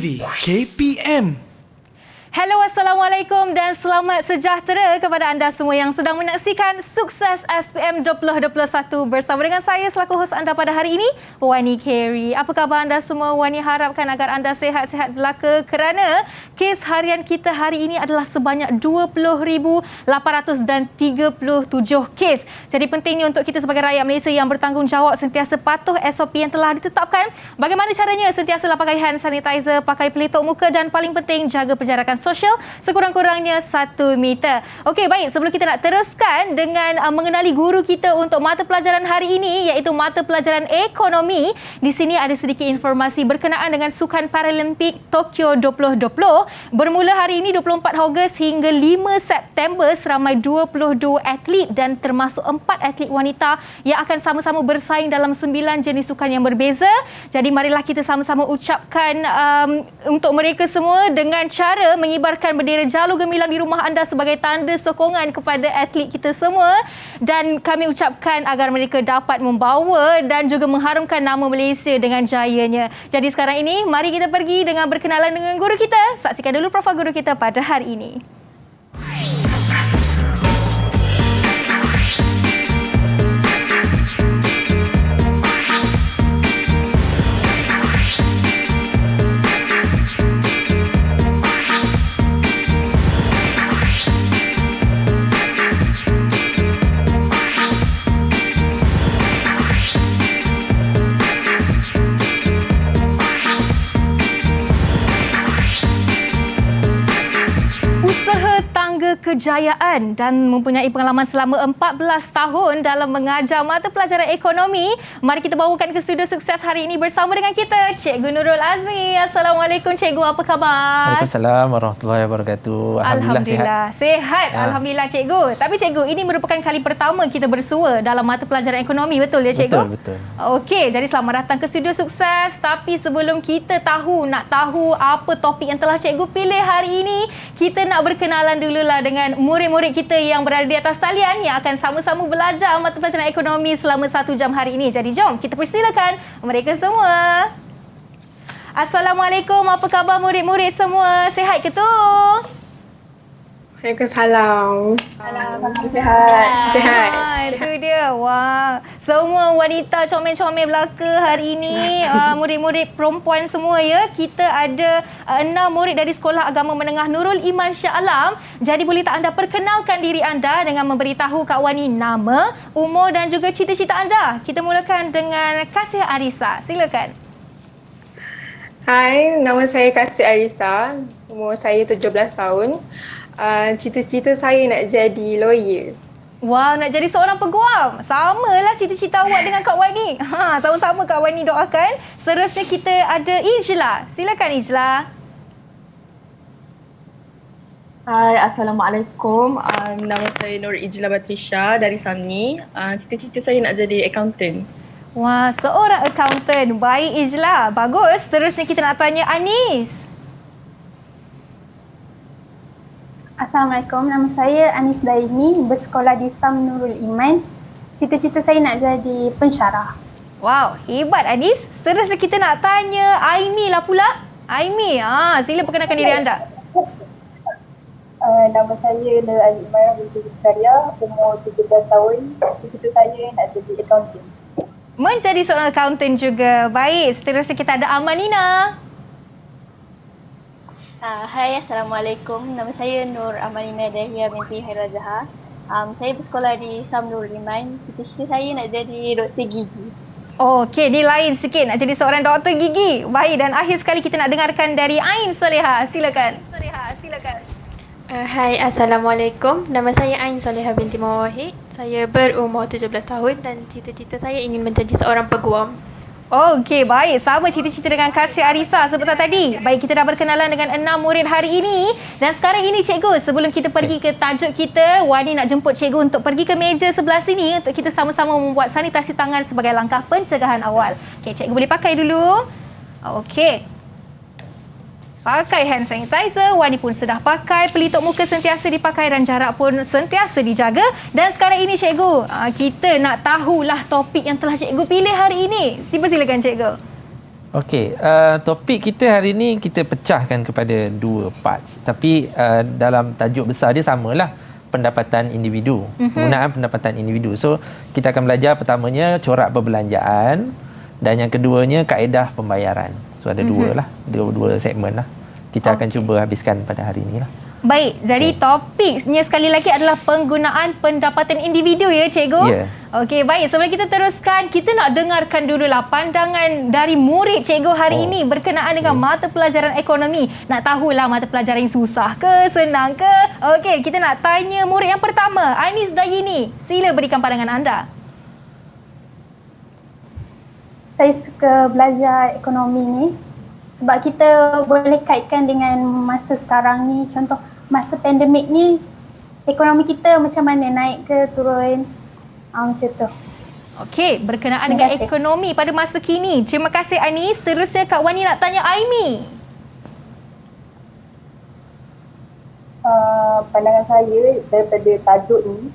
TV KPM. Hello, Assalamualaikum dan selamat sejahtera kepada anda semua yang sedang menyaksikan Sukses SPM 2021 bersama dengan saya selaku hos anda pada hari ini, Wani Carey. Apa khabar anda semua? Wani harapkan agar anda sehat-sehat belaka kerana kes harian kita hari ini adalah sebanyak 20,837 kes. Jadi pentingnya untuk kita sebagai rakyat Malaysia yang bertanggungjawab sentiasa patuh SOP yang telah ditetapkan. Bagaimana caranya? Sentiasalah pakai hand sanitizer, pakai pelitup muka dan paling penting jaga penjarakan sosial sekurang-kurangnya 1 meter. Okey, baik. Sebelum kita nak teruskan dengan mengenali guru kita untuk mata pelajaran hari ini iaitu mata pelajaran ekonomi, di sini ada sedikit informasi berkenaan dengan Sukan Paralimpik Tokyo 2020. Bermula hari ini 24 Ogos hingga 5 September seramai 22 atlet dan termasuk 4 atlet wanita yang akan sama-sama bersaing dalam 9 jenis sukan yang berbeza. Jadi marilah kita sama-sama ucapkan untuk mereka semua dengan cara mengibarkan bendera jalur gemilang di rumah anda sebagai tanda sokongan kepada atlet kita semua, dan kami ucapkan agar mereka dapat membawa dan juga mengharumkan nama Malaysia dengan jayanya. Jadi sekarang ini mari kita pergi dengan berkenalan dengan guru kita. Saksikan dulu profil guru kita pada hari ini. Kejayaan dan mempunyai pengalaman selama 14 tahun dalam mengajar mata pelajaran ekonomi. Mari kita bawakan ke studio sukses hari ini bersama dengan kita Cikgu Nurul Azmi. Assalamualaikum Cikgu, apa khabar? Waalaikumsalam warahmatullahi wabarakatuh. Alhamdulillah sihat. Alhamdulillah Cikgu. Tapi Cikgu, ini merupakan kali pertama kita bersua dalam mata pelajaran ekonomi, betul ya Cikgu? Betul. Okey, jadi selamat datang ke studio sukses. Tapi sebelum kita nak tahu apa topik yang telah Cikgu pilih hari ini, kita nak berkenalan dululah dengan murid-murid kita yang berada di atas talian yang akan sama-sama belajar mata pelajaran ekonomi selama 1 jam hari ini. Jadi jom kita persilakan mereka semua. Assalamualaikum, apa khabar murid-murid semua? Sihat ke tu? Waalaikumsalam. Sihat. Itu dia. Wah. Semua wanita comel-comel belaka hari ini. Murid-murid perempuan semua ya. Kita ada 6 murid dari Sekolah Agama Menengah Nurul Iman Shah Alam. Jadi boleh tak anda perkenalkan diri anda dengan memberitahu Kak Wani nama, umur dan juga cita-cita anda. Kita mulakan dengan Kasih Arisa. Silakan. Hai, nama saya Kasih Arisa. Umur saya 17 tahun. Cita-cita saya nak jadi lawyer. Wow, nak jadi seorang peguam. Samalah cita-cita awak dengan Kak Wani. Sama-sama Kak Wani doakan. Seterusnya kita ada Ijla. Silakan Ijla. Hai, Assalamualaikum. Nama saya Nur Ijla Batrisha dari Samni. Cita-cita saya nak jadi accountant. Wah, seorang accountant. Baik Ijla. Bagus. Seterusnya kita nak tanya Anis. Assalamualaikum, nama saya Anis Daimi, bersekolah di SAM Nurul Iman. Cita-cita saya nak jadi pensyarah. Wow, hebat Anis. Seterusnya kita nak tanya Aimi lah pula. Aimi, sila perkenalkan diri anda. Nama saya Le Alimah binti Zakaria, umur 17 tahun. Cita-cita saya nak jadi accountant. Menjadi seorang accountant juga. Baik, seterusnya kita ada Amanina. Hai, Assalamualaikum. Nama saya Nur Amanina Dahlia binti Hairul Zahar. Saya bersekolah di SAM Nurul Iman. Cita-cita saya nak jadi doktor gigi. Okey, ni lain sikit nak jadi seorang doktor gigi. Baik, dan akhir sekali kita nak dengarkan dari Ain Soleha. Silakan. Hai, Assalamualaikum. Nama saya Ain Soleha binti Mawahid. Saya berumur 17 tahun dan cita-cita saya ingin menjadi seorang peguam. Okey, baik. Sama cita-cita dengan Kasih Arisa seperti tadi. Baik, kita dah berkenalan dengan 6 murid hari ini. Dan sekarang ini Cikgu, sebelum kita pergi ke tajuk kita, Wani nak jemput Cikgu untuk pergi ke meja sebelah sini untuk kita sama-sama membuat sanitasi tangan sebagai langkah pencegahan awal. Okey, Cikgu boleh pakai dulu. Okey. Pakai hand sanitizer, Wani pun sudah pakai, pelitup muka sentiasa dipakai dan jarak pun sentiasa dijaga. Dan sekarang ini Cikgu, kita nak tahulah topik yang telah Cikgu pilih hari ini. Silakan Cikgu. Okey, topik kita hari ini kita pecahkan kepada dua parts. Tapi dalam tajuk besar dia samalah, pendapatan individu. Penggunaan pendapatan individu. So, kita akan belajar pertamanya corak perbelanjaan dan yang keduanya kaedah pembayaran. So, ada dua segmen lah. Kita akan cuba habiskan pada hari ini lah. Baik, jadi topiknya sekali lagi adalah penggunaan pendapatan individu ya Cikgu? Ya. Okey, baik. Sebelum kita teruskan, kita nak dengarkan dululah pandangan dari murid Cikgu hari ini berkenaan dengan mata pelajaran ekonomi. Nak tahulah mata pelajaran yang susah ke, senang ke? Okey, kita nak tanya murid yang pertama, Anis Dayini. Sila berikan pandangan anda. Saya suka belajar ekonomi ni sebab kita boleh kaitkan dengan masa sekarang ni. Contoh masa pandemik ni, ekonomi kita macam mana, naik ke turun, macam tu. Okey, berkenaan dengan ekonomi pada masa kini. Terima kasih Anis. Terusnya Kak Wani nak tanya Aimi. Pandangan saya daripada tajuk ni,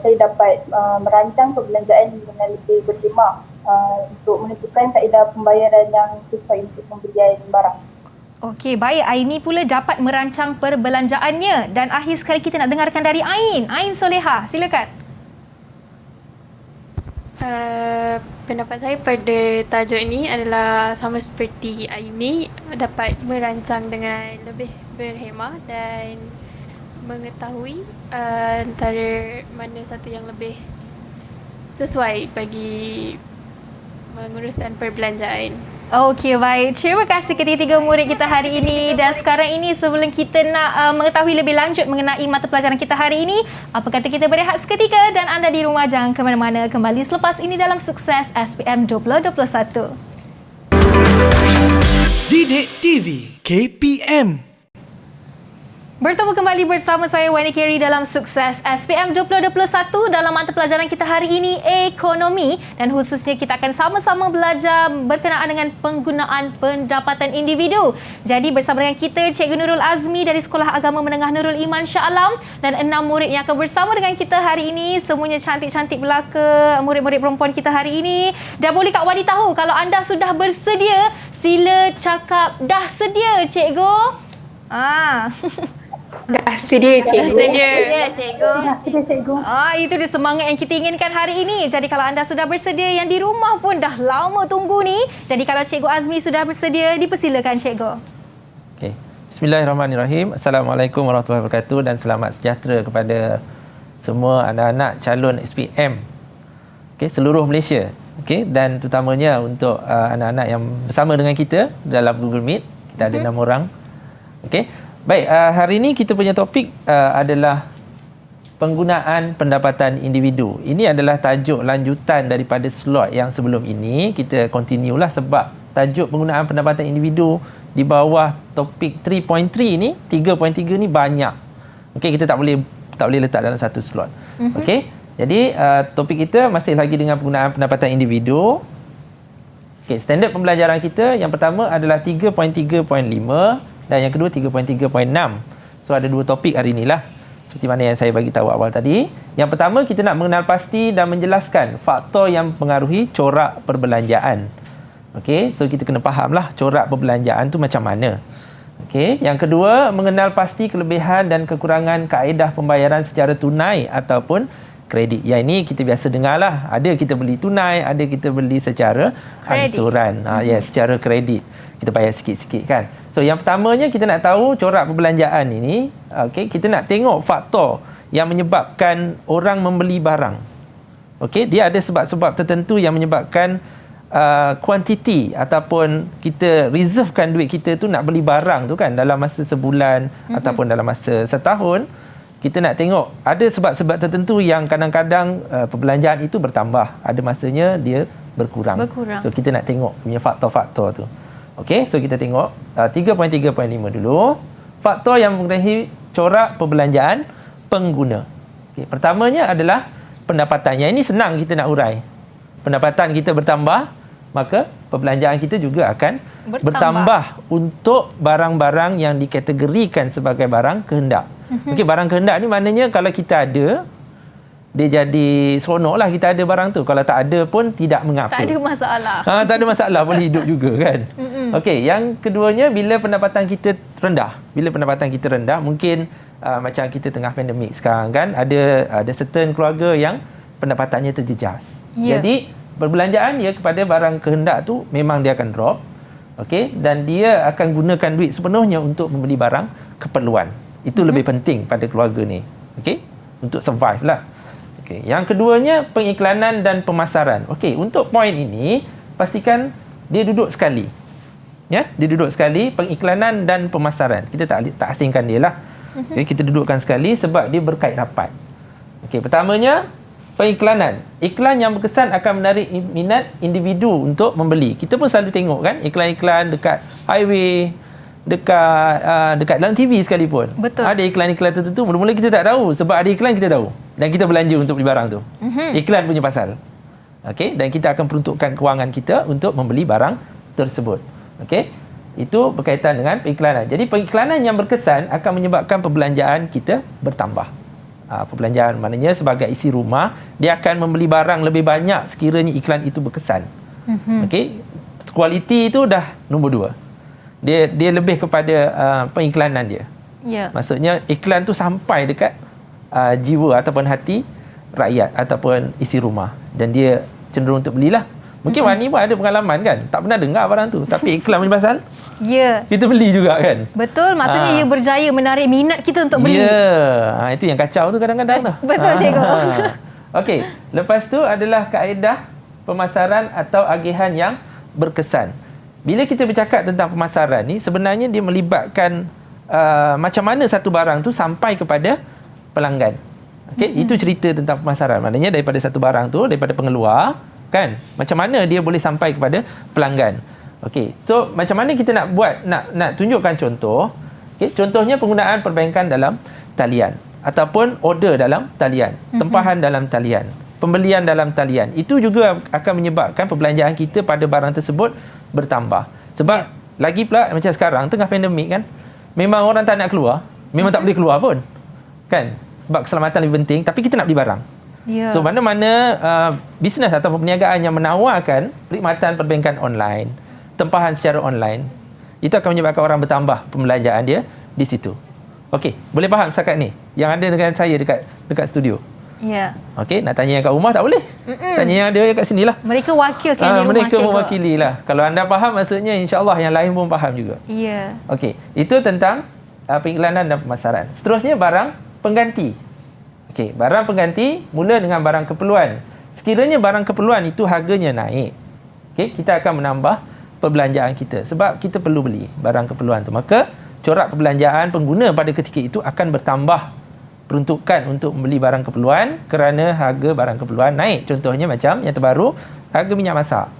saya dapat merancang perbelanjaan dengan lebih berkhidmat untuk menentukan kaedah pembayaran yang sesuai untuk pembelian barang. Okey, baik. Aimi pula dapat merancang perbelanjaannya. Dan akhir sekali kita nak dengarkan dari Ain. Ain Soleha, silakan. Pendapat saya pada tajuk ini adalah sama seperti Aimi, dapat merancang dengan lebih berhemah dan mengetahui antara mana satu yang lebih sesuai bagi menguruskan perbelanjaan. Okey, baik. Terima kasih ketiga murid kita hari ini. Dan sekarang ini sebelum kita nak mengetahui lebih lanjut mengenai mata pelajaran kita hari ini, apa kata kita berehat seketika dan anda di rumah jangan ke mana-mana. Kembali selepas ini dalam Sukses SPM 2021. Didik TV KPM. Bertemu kembali bersama saya Wani Kerry dalam Sukses SPM 2021 dalam mata pelajaran kita hari ini, ekonomi, dan khususnya kita akan sama-sama belajar berkenaan dengan penggunaan pendapatan individu. Jadi bersama dengan kita Cikgu Nurul Azmi dari Sekolah Agama Menengah Nurul Iman Shah Alam dan 6 murid yang akan bersama dengan kita hari ini. Semuanya cantik-cantik belaka murid-murid perempuan kita hari ini. Dan boleh Kak Wani tahu kalau anda sudah bersedia, sila cakap dah sedia Cikgu. Dah sedia Cikgu. Dah sedia Cikgu. Itu dia semangat yang kita inginkan hari ini. Jadi kalau anda sudah bersedia, yang di rumah pun dah lama tunggu ni. Jadi kalau Cikgu Azmi sudah bersedia, dipersilakan Cikgu. Okey. Bismillahirrahmanirrahim. Assalamualaikum warahmatullahi wabarakatuh dan selamat sejahtera kepada semua anak-anak calon SPM. Okey, seluruh Malaysia. Okey, dan terutamanya untuk anak-anak yang bersama dengan kita dalam Google Meet. Kita ada 6 orang. Okey. Baik, hari ini kita punya topik adalah penggunaan pendapatan individu. Ini adalah tajuk lanjutan daripada slot yang sebelum ini. Kita continue lah sebab tajuk penggunaan pendapatan individu di bawah topik 3.3 ni, 3.3 ni banyak. Okey, kita tak boleh letak dalam satu slot. Okey. Jadi topik kita masih lagi dengan penggunaan pendapatan individu. Okey, standard pembelajaran kita yang pertama adalah 3.3.5 dan yang kedua 3.3.6. So ada dua topik hari inilah seperti mana yang saya bagi tahu awal tadi. Yang pertama kita nak mengenal pasti dan menjelaskan faktor yang mempengaruhi corak perbelanjaan. Okey, so kita kena fahamlah corak perbelanjaan tu macam mana. Okey, yang kedua mengenal pasti kelebihan dan kekurangan kaedah pembayaran secara tunai ataupun kredit. Yang ini kita biasa dengarlah. Ada kita beli tunai, ada kita beli secara angsuran. Secara kredit. Kita bayar sikit-sikit kan. So yang pertamanya kita nak tahu corak perbelanjaan ini, okey, kita nak tengok faktor yang menyebabkan orang membeli barang. Okey, dia ada sebab-sebab tertentu yang menyebabkan kuantiti ataupun kita reservekan duit kita tu nak beli barang tu kan dalam masa sebulan ataupun dalam masa setahun. Kita nak tengok ada sebab-sebab tertentu yang kadang-kadang perbelanjaan itu bertambah, ada masanya dia berkurang. So kita nak tengok punya faktor-faktor tu. Okey, so kita tengok 3.3.5 dulu. Faktor yang mempengaruhi corak perbelanjaan pengguna. Okey, pertamanya adalah pendapatannya. Ini senang kita nak urai. Pendapatan kita bertambah, maka perbelanjaan kita juga akan bertambah untuk barang-barang yang dikategorikan sebagai barang kehendak. Okey, barang kehendak ni maknanya kalau kita ada, dia jadi seronok lah kita ada barang tu. Kalau tak ada pun tidak mengapa. Tak ada masalah. Tak ada masalah, boleh hidup juga kan. Okey, yang keduanya bila pendapatan kita rendah. Bila pendapatan kita rendah, mungkin macam kita tengah pandemik sekarang kan, ada certain keluarga yang pendapatannya terjejas. Jadi perbelanjaan dia kepada barang kehendak tu memang dia akan drop. Okey, dan dia akan gunakan duit sepenuhnya untuk membeli barang keperluan. Itu lebih penting pada keluarga ni. Okey, untuk survive lah. Okey, yang keduanya pengiklanan dan pemasaran. Okey, untuk poin ini pastikan dia duduk sekali. Ya, dia duduk sekali pengiklanan dan pemasaran. Kita tak asingkan dia lah. Okey, kita dudukkan sekali sebab dia berkait rapat. Okey, pertamanya pengiklanan. Iklan yang berkesan akan menarik minat individu untuk membeli. Kita pun selalu tengok kan iklan-iklan dekat highway, dekat dalam TV sekalipun. Betul. Ada iklan-iklan tertentu, mula-mula kita tak tahu, sebab ada iklan kita tahu dan kita belanja untuk beli barang tu. Iklan punya pasal. Okey, dan kita akan peruntukkan kewangan kita untuk membeli barang tersebut. Okey, itu berkaitan dengan pengiklanan. Jadi pengiklanan yang berkesan akan menyebabkan perbelanjaan kita bertambah. Perbelanjaan maknanya sebagai isi rumah, dia akan membeli barang lebih banyak sekiranya iklan itu berkesan. Okey, kualiti itu dah nombor 2. Dia lebih kepada pengiklanan dia. Maksudnya iklan tu sampai dekat jiwa ataupun hati rakyat ataupun isi rumah, dan dia cenderung untuk belilah. Mungkin Wani pun ada pengalaman kan, tak pernah dengar barang tu tapi iklan punya pasal kita beli juga kan. Betul, maksudnya ia berjaya menarik minat kita untuk beli. Itu yang kacau tu kadang-kadang tu. Betul, cikgu. Okey, lepas tu adalah kaedah pemasaran atau agihan yang berkesan. Bila kita bercakap tentang pemasaran ni, sebenarnya dia melibatkan macam mana satu barang tu sampai kepada pelanggan. Okey, itu cerita tentang pemasaran. Maknanya daripada satu barang tu, daripada pengeluar kan, macam mana dia boleh sampai kepada pelanggan. Okey, so macam mana kita nak buat, nak tunjukkan contoh. Okey, contohnya penggunaan perbankan dalam talian ataupun order dalam talian, tempahan dalam talian, pembelian dalam talian. Itu juga akan menyebabkan perbelanjaan kita pada barang tersebut bertambah. Sebab lagi pula macam sekarang tengah pandemik kan, memang orang tak nak keluar, memang tak boleh keluar pun kan, sebab keselamatan lebih penting, tapi kita nak beli barang. So mana-mana bisnes atau perniagaan yang menawarkan perkhidmatan perbankan online, tempahan secara online, itu akan menyebabkan orang bertambah pembelanjaan dia di situ. Okey, boleh faham setakat ni yang ada dengan saya dekat studio? Okey, nak tanya yang kat rumah tak boleh. Tanya yang ada kat sini lah. Mereka wakilkan di rumah. Mereka mewakili lah. Kalau anda faham, maksudnya insya-Allah yang lain pun faham juga. Okey, itu tentang pengiklanan dan pemasaran. Seterusnya barang pengganti. Okey, barang pengganti mula dengan barang keperluan. Sekiranya barang keperluan itu harganya naik, okey, kita akan menambah perbelanjaan kita sebab kita perlu beli barang keperluan tu. Maka corak perbelanjaan pengguna pada ketika itu akan bertambah peruntukan untuk membeli barang keperluan kerana harga barang keperluan naik. Contohnya macam yang terbaru, harga minyak masak.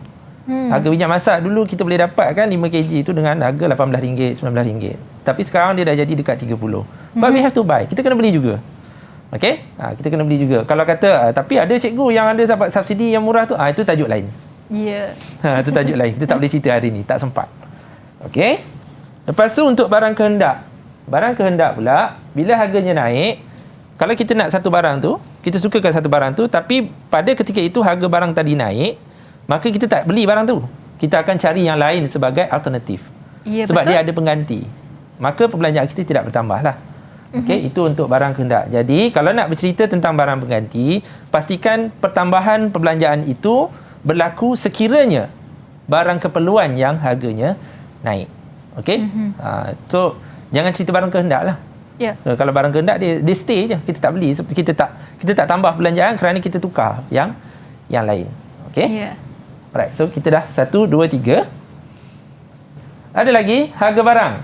Harga minyak masak dulu kita boleh dapat kan 5 kg itu dengan harga RM18, RM19. Tapi sekarang dia dah jadi dekat 30. But we have to buy. Kita kena beli juga. Okey? Kita kena beli juga. Kalau kata tapi ada cikgu yang ada dapat subsidi yang murah tu, itu tajuk lain. Itu tajuk lain. Kita tak boleh cerita hari ni, tak sempat. Okey? Lepas tu untuk barang kehendak. Barang kehendak pula, bila harganya naik, kalau kita nak satu barang tu, kita sukakan satu barang tu, tapi pada ketika itu harga barang tadi naik, maka kita tak beli barang tu. Kita akan cari yang lain sebagai alternatif. Sebab betul, dia ada pengganti. Maka perbelanjaan kita tidak bertambah lah. Okey, itu untuk barang kehendak. Jadi, kalau nak bercerita tentang barang pengganti, pastikan pertambahan perbelanjaan itu berlaku sekiranya barang keperluan yang harganya naik. Okey? So, jangan cerita barang kehendak lah. So, kalau barang kehendak, dia stay je. Kita tak beli. Kita tak tambah perbelanjaan kerana kita tukar yang lain. Okey? Alright, so kita dah 1, 2, 3. Ada lagi harga barang.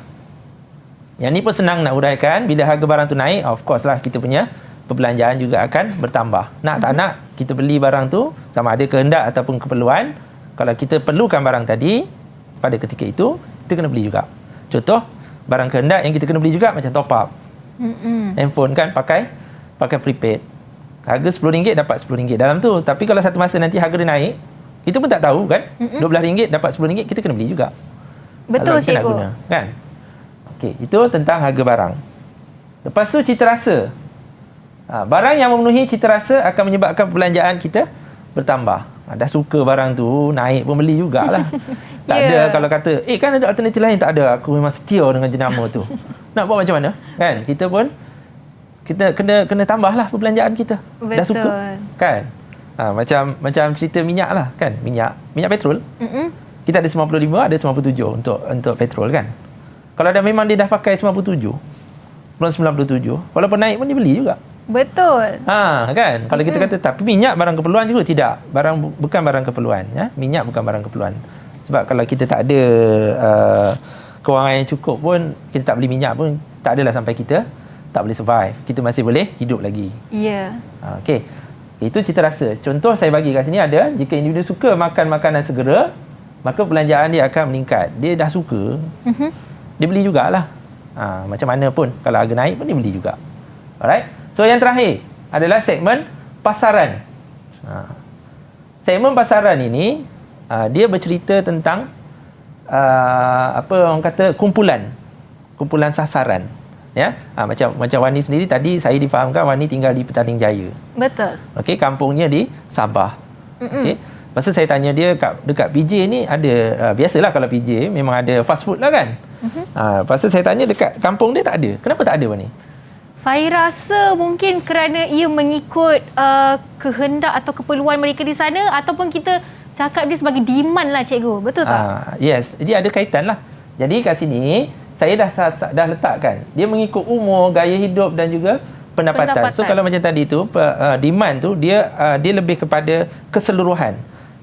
Yang ni pun senang nak uraikan. Bila harga barang tu naik, of course lah kita punya perbelanjaan juga akan bertambah. Nak tak nak, kita beli barang tu, sama ada kehendak ataupun keperluan. Kalau kita perlukan barang tadi, pada ketika itu, kita kena beli juga. Contoh, barang kehendak yang kita kena beli juga macam top up. Handphone kan pakai prepaid. Harga RM10 dapat RM10 dalam tu. Tapi kalau satu masa nanti harga dia naik, kita pun tak tahu kan. RM12 dapat RM10, kita kena beli juga. Betul, cikgu. Nak guna, kan? Okey, itu tentang harga barang. Lepas tu cita rasa. Barang yang memenuhi cita rasa akan menyebabkan perbelanjaan kita bertambah. Dah suka barang tu, naik pun beli jugalah. Tak ada kalau kata, kan ada alternatif lain. Tak ada, aku memang setia dengan jenama tu. Nak buat macam mana? Kan? Kita pun kita kena tambahlah perbelanjaan kita. Betul. Dah suka, kan? Macam cerita minyak lah, kan? Minyak petrol. Kita ada 95, ada 97 untuk petrol, kan? Kalau memang dia dah pakai 97, belum 97, walaupun naik pun dia beli juga. Betul. Kan? Kalau kita kata tapi minyak barang keperluan juga, tidak. Bukan barang keperluan, ya. Minyak bukan barang keperluan. Sebab kalau kita tak ada kewangan yang cukup pun, kita tak beli minyak pun, tak adalah sampai kita tak boleh survive. Kita masih boleh hidup lagi. Ya. Okey. Itu cita rasa. Contoh saya bagi kat sini ada, jika individu suka makan makanan segera, maka perbelanjaan dia akan meningkat. Dia dah suka, dia beli jugalah. Macam mana pun, kalau harga naik pun dia beli juga. Alright. So yang terakhir adalah segmen pasaran. Segmen pasaran ini dia bercerita tentang apa orang kata kumpulan sasaran, ya. Macam Wani sendiri tadi saya difahamkan Wani tinggal di Petaling Jaya. Betul. Okey, kampungnya di Sabah. Okey. Lepas tu saya tanya dia dekat PJ ni ada biasalah kalau PJ memang ada fast food lah, kan. Lepas tu saya tanya dekat kampung dia tak ada. Kenapa tak ada, Wani? Saya rasa mungkin kerana ia mengikut kehendak atau keperluan mereka di sana, ataupun kita cakap dia sebagai demand lah, cikgu. Betul tak? Yes, dia ada kaitan lah. Jadi kat sini saya dah letakkan dia mengikut umur, gaya hidup dan juga pendapatan. So kalau macam tadi tu demand tu dia lebih kepada keseluruhan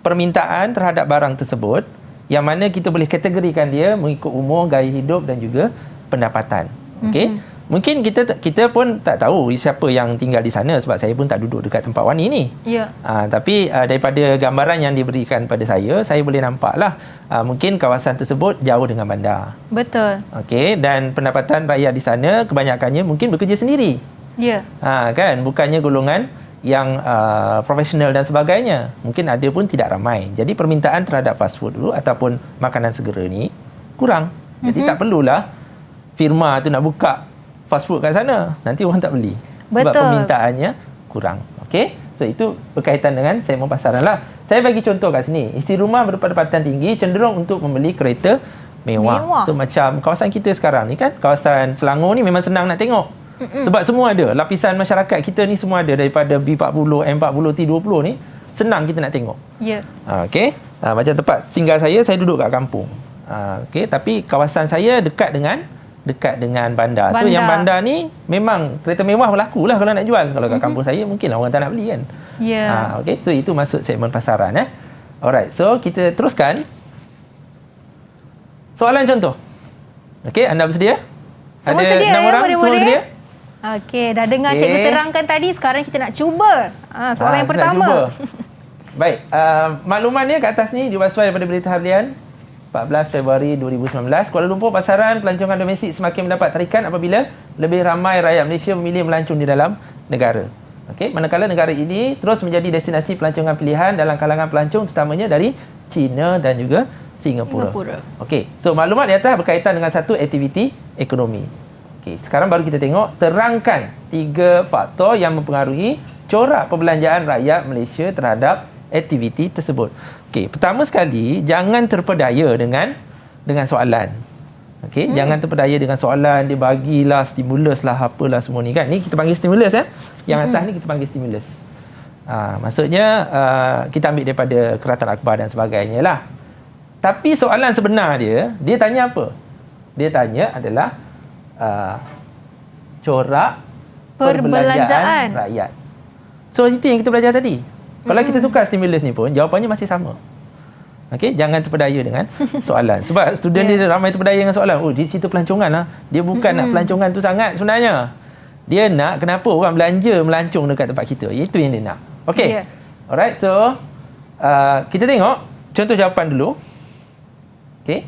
permintaan terhadap barang tersebut, yang mana kita boleh kategorikan dia mengikut umur, gaya hidup dan juga pendapatan. Okey. Mungkin kita pun tak tahu siapa yang tinggal di sana, sebab saya pun tak duduk dekat tempat Wani ni. Ya. Tapi daripada gambaran yang diberikan pada saya boleh nampaklah mungkin kawasan tersebut jauh dengan bandar. Betul. Okey, dan pendapatan rakyat di sana kebanyakannya mungkin bekerja sendiri. Ya. Kan, bukannya golongan yang profesional dan sebagainya. Mungkin ada pun tidak ramai. Jadi permintaan terhadap fast food dulu ataupun makanan segera ni kurang. Jadi tak perlulah firma tu nak buka fast food kat sana, nanti orang tak beli. Sebab permintaannya kurang. Okey? So itu berkaitan dengan segmen pasaran lah. Saya bagi contoh kat sini. Isi rumah berpendapatan tinggi cenderung untuk membeli kereta mewah. So macam kawasan kita sekarang ni kan, kawasan Selangor ni memang senang nak tengok. Sebab semua ada. Lapisan masyarakat kita ni semua ada, daripada B40, M40, T20 ni senang kita nak tengok. Ya. Okey? Macam tempat tinggal saya duduk kat kampung. Okey, tapi kawasan saya dekat dengan bandar. So yang bandar ni memang kereta mewah berlaku lah kalau nak jual. Kalau kat kampung saya mungkin orang tak nak beli, kan. Ya. Okey, so itu masuk segmen pasaran. Alright, so kita teruskan. Soalan contoh. Okey, anda bersedia? Semua ada sedia, 6 orang? Semua bersedia? Okey, dah dengar cikgu terangkan tadi, sekarang kita nak cuba. Soalan yang pertama. Baik, maklumannya kat atas ni diwaspai daripada berita harian 14 Februari 2019, Kuala Lumpur pasaran pelancongan domestik semakin mendapat tarikan apabila lebih ramai rakyat Malaysia memilih melancong di dalam negara. Okey, manakala negara ini terus menjadi destinasi pelancongan pilihan dalam kalangan pelancong terutamanya dari China dan juga Singapura. Okey, so maklumat di atas berkaitan dengan satu aktiviti ekonomi. Okey, sekarang baru kita tengok, terangkan 3 faktor yang mempengaruhi corak perbelanjaan rakyat Malaysia terhadap aktiviti tersebut. Okey, pertama sekali jangan terpedaya dengan soalan. Okey, jangan terpedaya dengan soalan, dia bagilah stimulus lah apalah semua ni, kan. Ni kita panggil stimulus, ya. Yang atas ni kita panggil stimulus. Maksudnya kita ambil daripada Keratan Akhbar dan sebagainya lah. Tapi soalan sebenar dia tanya apa? Dia tanya adalah corak perbelanjaan rakyat. So itu yang kita belajar tadi. Kalau kita tukar stimulus ni pun jawapannya masih sama. Okey, jangan terpedaya dengan soalan. Sebab student dia ramai terpedaya dengan soalan. Oh, dia cerita pelancongan lah. Dia bukan nak pelancongan tu sangat sebenarnya. Dia nak kenapa orang belanja melancong dekat tempat kita. Itu yang dia nak. Okey. Alright, so kita tengok contoh jawapan dulu. Okey.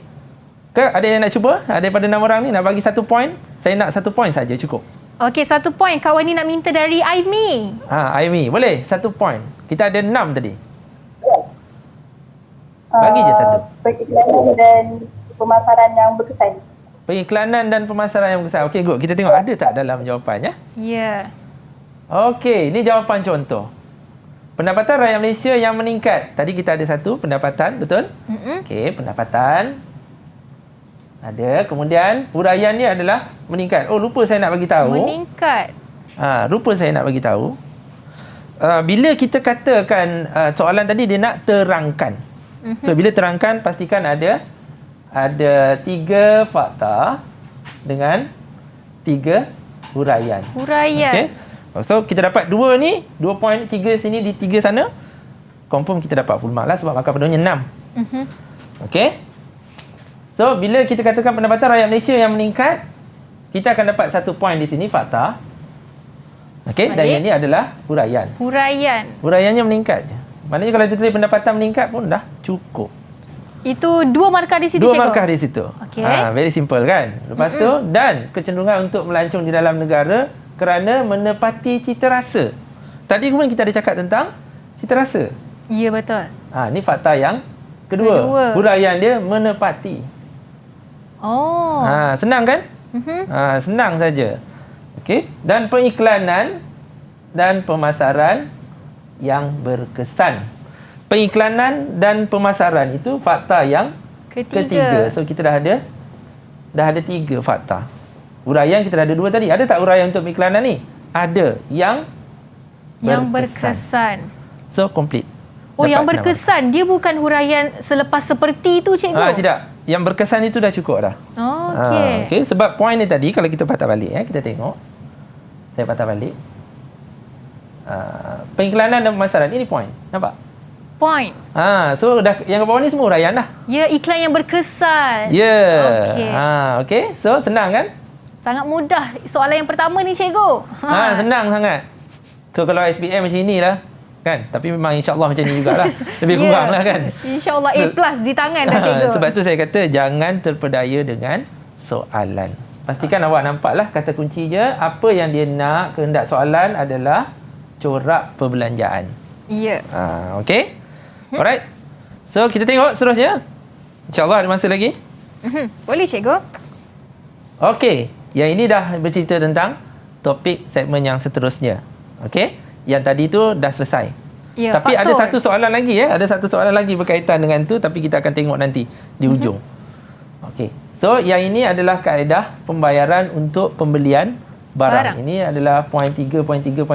Ada yang nak cuba? Ada daripada 6 orang ni nak bagi 1 point? Saya nak 1 point saja cukup. Okey, 1 point. Kawan ni nak minta dari Aimi. Aimi, boleh 1 point. Kita ada 6 tadi. Bagi je 1. Periklanan dan pemasaran yang berkesan. Periklanan dan pemasaran yang berkesan. Okey, good. Kita tengok ada tak dalam jawapannya? Ya. Okey, ini jawapan contoh. Pendapatan rakyat Malaysia yang meningkat. Tadi kita ada satu pendapatan, betul? Okey, pendapatan. Ada. Kemudian huraian ni adalah meningkat. Oh, lupa saya nak bagi tahu. Meningkat. Lupa saya nak bagi tahu. Bila kita katakan soalan tadi dia nak terangkan. So bila terangkan pastikan ada 3 fakta dengan 3 huraian. Huraian. Okey. So kita dapat 2 ni, 2.3 sini di 3 sana. Confirm kita dapat full mark lah sebab markah penuhnya 6. Okey. So bila kita katakan pendapatan rakyat Malaysia yang meningkat, kita akan dapat 1 point di sini fakta. Okey, dan yang ini adalah huraian. Huraian. Huraiannya meningkat. Maknanya kalau dia tulis pendapatan meningkat pun dah cukup. Itu 2 markah di situ, 2 cikgu? markah di situ. Okey. Very simple kan? Lepas tu, dan kecenderungan untuk melancong di dalam negara kerana menepati cita rasa. Tadi kemudian kita ada cakap tentang cita rasa. Ya, betul. Ini fakta yang kedua. Huraian dia menepati. Oh. Senang kan? Senang saja. Okey. Dan pengiklanan dan pemasaran yang berkesan. Pengiklanan dan pemasaran itu fakta yang ketiga. So kita dah ada 3 fakta. Huraian kita dah ada 2 tadi. Ada tak huraian untuk pengiklanan ni? Ada. Yang berkesan. So complete. Oh, dapat yang berkesan. Dia bukan huraian selepas seperti itu, cikgu? Tidak. Yang berkesan itu dah cukup dah. Oh, okey. Okay. Sebab poin ni tadi, kalau kita patah balik, kita tengok. Saya patah balik. Pengiklanan dan pemasaran. Ini poin. Nampak? Point. So dah yang ke bawah ni semua huraian dah. Ya, iklan yang berkesan. Ya. Okey. Okey. So senang kan? Sangat mudah. Soalan yang pertama ni, cikgu. Senang sangat. So kalau SPM macam inilah. Kan? Tapi memang insya-Allah macam ni jugalah. Lebih kurang lah kan. Insya-Allah A+ di tangan dah, cikgu. Sebab tu saya kata jangan terpedaya dengan soalan. Pastikan awak nampaklah kata kunci je. Apa yang dia nak, kehendak soalan adalah corak perbelanjaan. Ya. Okey. Alright. So kita tengok seterusnya. InsyaAllah ada masa lagi. Boleh, cikgu. Okey. Yang ini dah bercerita tentang topik segmen yang seterusnya. Okey. Yang tadi tu dah selesai. Ya, tapi faktor. ada satu soalan lagi Ada satu soalan lagi berkaitan dengan tu, tapi kita akan tengok nanti di ujung. Okey. So yang ini adalah kaedah pembayaran untuk pembelian barang. Ini adalah poin 3.3.6.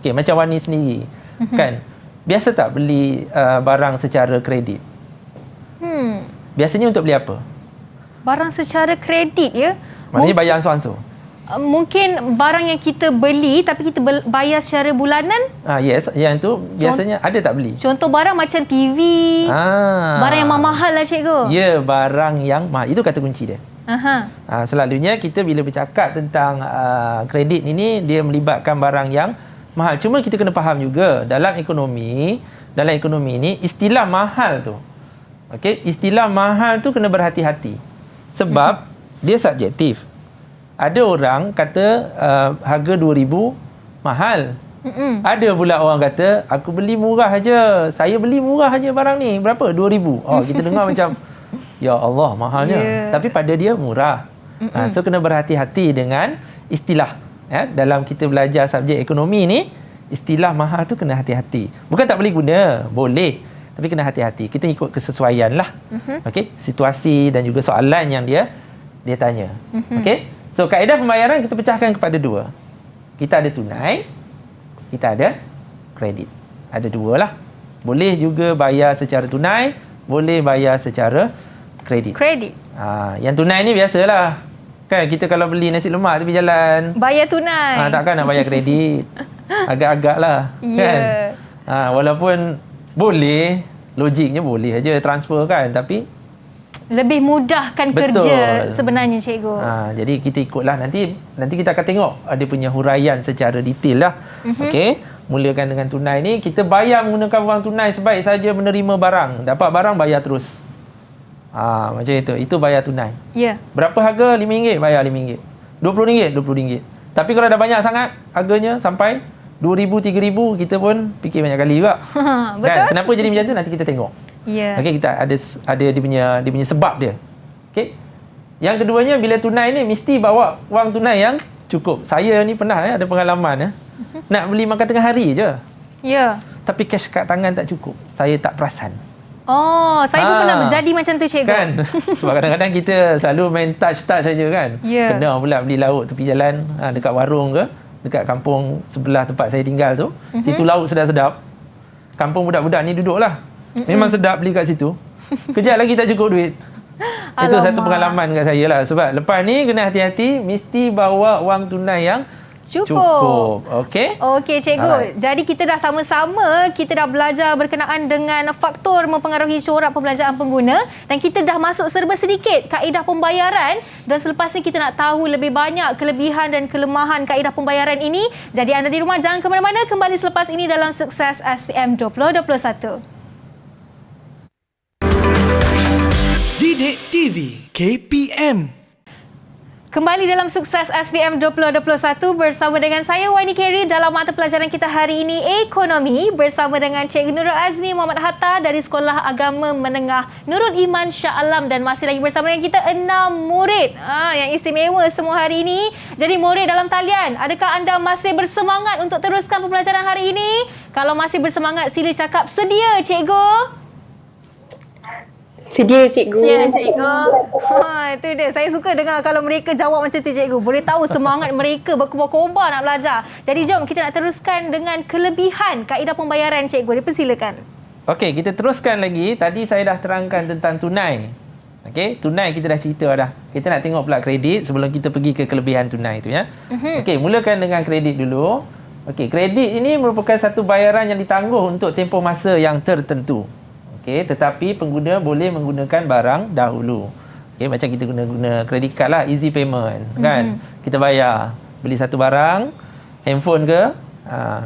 Okey, macam Wani sendiri. Kan? Biasa tak beli barang secara kredit? Biasanya untuk beli apa? Barang secara kredit, ya? Maknanya bayar ansur-ansur. Mungkin barang yang kita beli tapi kita bayar secara bulanan. Yes, yang tu biasanya ada tak beli? Contoh barang macam TV. Barang yang mahal lah, cikgu. Ya, barang yang mahal. Itu kata kunci dia. Selalunya kita bila bercakap tentang kredit ini, dia melibatkan barang yang mahal. Cuma kita kena faham juga dalam ekonomi ni istilah mahal tu. Okey, istilah mahal tu kena berhati-hati. Sebab dia subjektif. Ada orang kata harga 2,000 mahal. Ada pula orang kata aku beli murah aja. Saya beli murah aja barang ni. Berapa? 2,000. Kita dengar macam ya Allah mahalnya. Tapi pada dia murah. So kena berhati-hati dengan istilah. Dalam kita belajar subjek ekonomi ni, istilah mahal tu kena hati-hati. Bukan tak boleh guna, boleh. Tapi kena hati-hati. Kita ikut kesesuaian lah. Okey, situasi dan juga soalan yang dia tanya. Okey. So, kaedah pembayaran kita pecahkan kepada 2. Kita ada tunai, kita ada kredit. Ada 2 lah. Boleh juga bayar secara tunai, boleh bayar secara kredit. Yang tunai ni biasalah. Kan kita kalau beli nasi lemak tepi jalan, bayar tunai. Takkan nak bayar kredit. Agak-agak lah. Kan? Walaupun boleh, logiknya boleh aja transfer kan. Tapi lebih mudahkan kerja sebenarnya, cikgu. Jadi kita ikutlah. Nanti kita akan tengok ada punya huraian secara detail lah. Okey. Mulakan dengan tunai ni. Kita bayar menggunakan wang tunai sebaik saja menerima barang. Dapat barang bayar terus. Macam itu. Itu bayar tunai. Ya. Berapa harga? RM5 bayar RM5. RM20 RM20. Tapi kalau dah banyak sangat harganya sampai RM2,000 RM3,000, kita pun fikir banyak kali juga. Betul. Kan? Kenapa jadi macam tu? Nanti kita tengok. Okey, kita ada dia punya sebab dia. Okey. Yang keduanya, bila tunai ni mesti bawa wang tunai yang cukup. Saya ni pernah ada pengalaman Nak beli makan tengah hari je. Ya. Tapi cash kat tangan tak cukup. Saya tak perasan. Oh, saya pun pernah berjadi macam tu, cikgu. Kan? Sebab kadang-kadang kita selalu main touch saja kan. Ya. Kena pula beli lauk tepi jalan, dekat warung ke, dekat kampung sebelah tempat saya tinggal tu. Situ lauk sedap-sedap. Kampung budak-budak ni duduklah. Memang sedap beli kat situ. Kejap lagi tak cukup duit. Itu satu pengalaman kat saya lah. Sebab lepas ni kena hati-hati, mesti bawa wang tunai yang cukup. Okey? Okey, cikgu. Alright. Jadi kita dah sama-sama, kita dah belajar berkenaan dengan faktor mempengaruhi corak pembelanjaan pengguna dan kita dah masuk serba sedikit kaedah pembayaran dan selepas ni kita nak tahu lebih banyak kelebihan dan kelemahan kaedah pembayaran ini. Jadi anda di rumah jangan ke mana-mana, kembali selepas ini dalam Sukses SPM 2021. Didik TV KPM. Kembali dalam Sukses SPM 2021 bersama dengan saya Wani Kerry dalam mata pelajaran kita hari ini Ekonomi bersama dengan Cikgu Nurul Azmi Muhammad Hatta dari Sekolah Agama Menengah Nurul Iman Shah Alam dan masih lagi bersama dengan kita 6 murid yang istimewa semua hari ini. Jadi murid dalam talian, adakah anda masih bersemangat untuk teruskan pembelajaran hari ini? Kalau masih bersemangat sila cakap sedia, Cikgu. Sedia, cikgu. Ya, cikgu. Itu dia. Saya suka dengar kalau mereka jawab macam tu, cikgu. Boleh tahu semangat mereka berkobar-kobar nak belajar. Jadi jom kita nak teruskan dengan kelebihan kaedah pembayaran, cikgu. Dipersilakan. Okey, kita teruskan lagi. Tadi saya dah terangkan tentang tunai. Okey, tunai kita dah cerita dah. Kita nak tengok pula kredit sebelum kita pergi ke kelebihan tunai tu ya. Okey, mulakan dengan kredit dulu. Okey, kredit ini merupakan satu bayaran yang ditangguh untuk tempoh masa yang tertentu. Okey, tetapi pengguna boleh menggunakan barang dahulu. Okey, macam kita guna kredit card lah, easy payment kan. Kita bayar beli satu barang, handphone ke,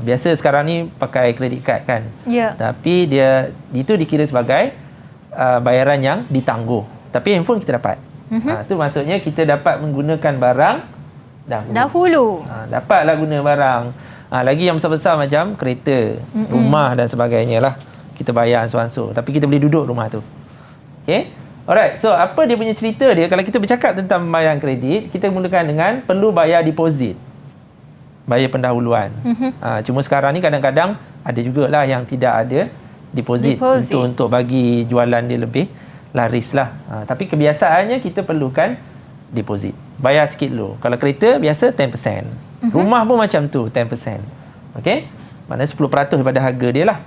biasa sekarang ni pakai kredit card kan. Ya. Tapi dia itu dikira sebagai bayaran yang ditangguh. Tapi handphone kita dapat. Itu maksudnya kita dapat menggunakan barang dahulu. Dapatlah guna barang. Lagi yang besar-besar macam kereta, rumah dan sebagainya lah. Kita bayar ansur-ansur. Tapi kita boleh duduk rumah tu. Okay? Alright. So, apa dia punya cerita dia? Kalau kita bercakap tentang pembayaran kredit, kita mulakan dengan perlu bayar deposit. Bayar pendahuluan. Cuma sekarang ni kadang-kadang ada jugalah yang tidak ada deposit. Untuk bagi jualan dia lebih laris lah. Tapi kebiasaannya kita perlukan deposit. Bayar sikit dulu. Kalau kereta, biasa 10%. Rumah pun macam tu, 10%. Okay? Maknanya 10% daripada harga dia lah.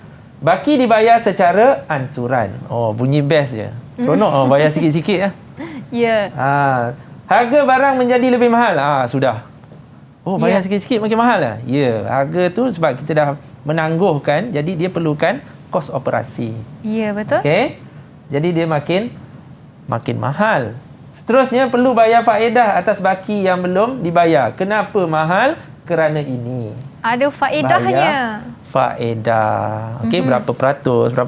Baki dibayar secara ansuran. Oh, bunyi best je. Seronok bayar sikit-sikit lah. Ya. Harga barang menjadi lebih mahal. Sudah. Oh, bayar sikit-sikit makin mahal lah. Ya, harga tu sebab kita dah menangguhkan, jadi dia perlukan kos operasi. Ya, betul. Okey. Jadi dia makin mahal. Seterusnya perlu bayar faedah atas baki yang belum dibayar. Kenapa mahal? Kerana ini. Ada faedahnya. Faedah. Okey, berapa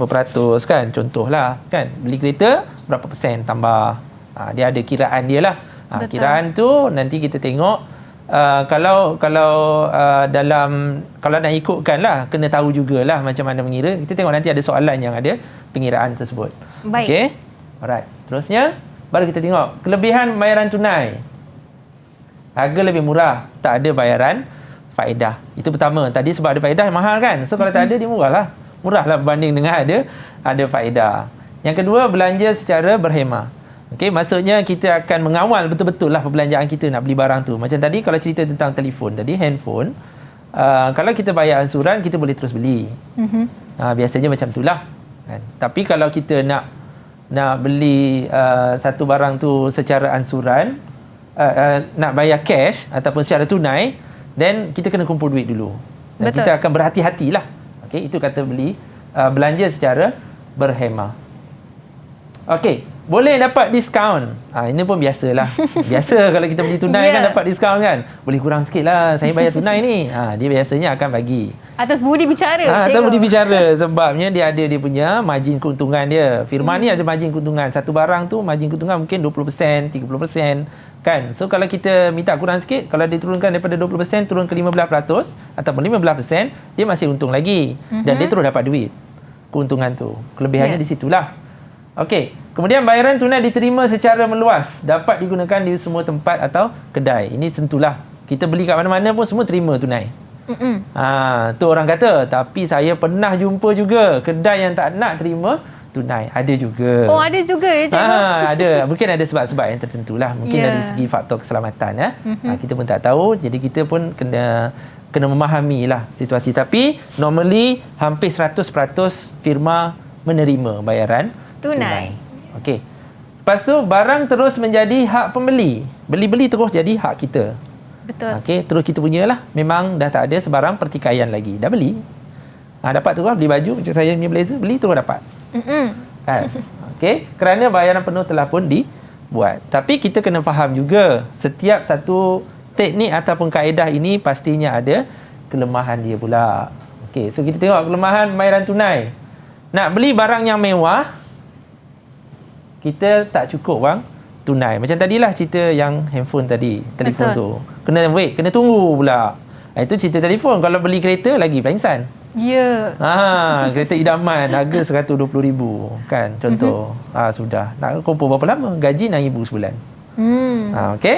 peratus kan? Contohlah kan, beli kereta berapa persen tambah. Dia ada kiraan dia lah. Kiraan tu nanti kita tengok kalau nak ikutkan lah, kena tahu jugalah macam mana mengira. Kita tengok nanti ada soalan yang ada pengiraan tersebut. Baik. Okey. Alright. Seterusnya baru kita tengok kelebihan bayaran tunai. Harga lebih murah, tak ada bayaran faedah. Itu pertama. Tadi sebab ada faedah mahal kan. So kalau tak ada dia murahlah. Murahlah berbanding dengan ada faedah. Yang kedua, belanja secara berhemah. Okey, maksudnya kita akan mengawal betul-betul lah perbelanjaan kita nak beli barang tu. Macam tadi kalau cerita tentang telefon tadi, handphone, kalau kita bayar ansuran kita boleh terus beli. Biasanya macam itulah. Kan? Tapi kalau kita nak beli satu barang tu secara ansuran, nak bayar cash ataupun secara tunai, then kita kena kumpul duit dulu. Dan kita akan berhati-hatilah. Okey, itu kata belanja secara berhemah. Okey, boleh dapat diskaun. Ini pun biasalah. Biasa kalau kita beli tunai kan dapat diskaun kan. Boleh kurang sikit lah, saya bayar tunai ni. Dia biasanya akan bagi. Atas budi bicara. Atas budi bicara. Sebabnya dia ada dia punya margin keuntungan dia. Firman ni ada margin keuntungan. Satu barang tu margin keuntungan mungkin 20%, 30%. Kan? So kalau kita minta kurang sikit, kalau dia turunkan daripada 20% turun ke 15% ataupun 15%, dia masih untung lagi. Dan dia terus dapat duit. Keuntungan tu. Kelebihannya di situlah. Okey. Kemudian bayaran tunai diterima secara meluas. Dapat digunakan di semua tempat atau kedai. Ini tentulah. Kita beli kat mana-mana pun semua terima tunai. Tu orang kata. Tapi saya pernah jumpa juga kedai yang tak nak terima tunai. Ada juga. Oh, ada juga ya, cikgu? Ada. Mungkin ada sebab-sebab yang tertentu lah. Mungkin dari segi faktor keselamatan. Kita pun tak tahu. Jadi kita pun kena memahami lah situasi. Tapi normally hampir 100% firma menerima bayaran tunai. Okey. Lepas tu barang terus menjadi hak pembeli. Beli-beli terus jadi hak kita. Betul. Okey, terus kita punya lah. Memang dah tak ada sebarang pertikaian lagi. Dah beli. Dapat terus beli baju macam saya punya blazer, beli terus dapat. Kan? Okey, kerana bayaran penuh telah pun dibuat. Tapi kita kena faham juga setiap satu teknik ataupun kaedah ini pastinya ada kelemahan dia pula. Okey, so kita tengok kelemahan bayaran tunai. Nak beli barang yang mewah, kita tak cukup wang tunai. Macam tadilah cerita yang handphone tadi, telefon tu. Kena wait, kena tunggu pula. Itu cerita telefon. Kalau beli kereta lagi pengsan. Ya. Kereta idaman harga RM120,000 kan contoh. Sudah. Nak kumpul berapa lama? Gaji RM6,000 sebulan. Okey.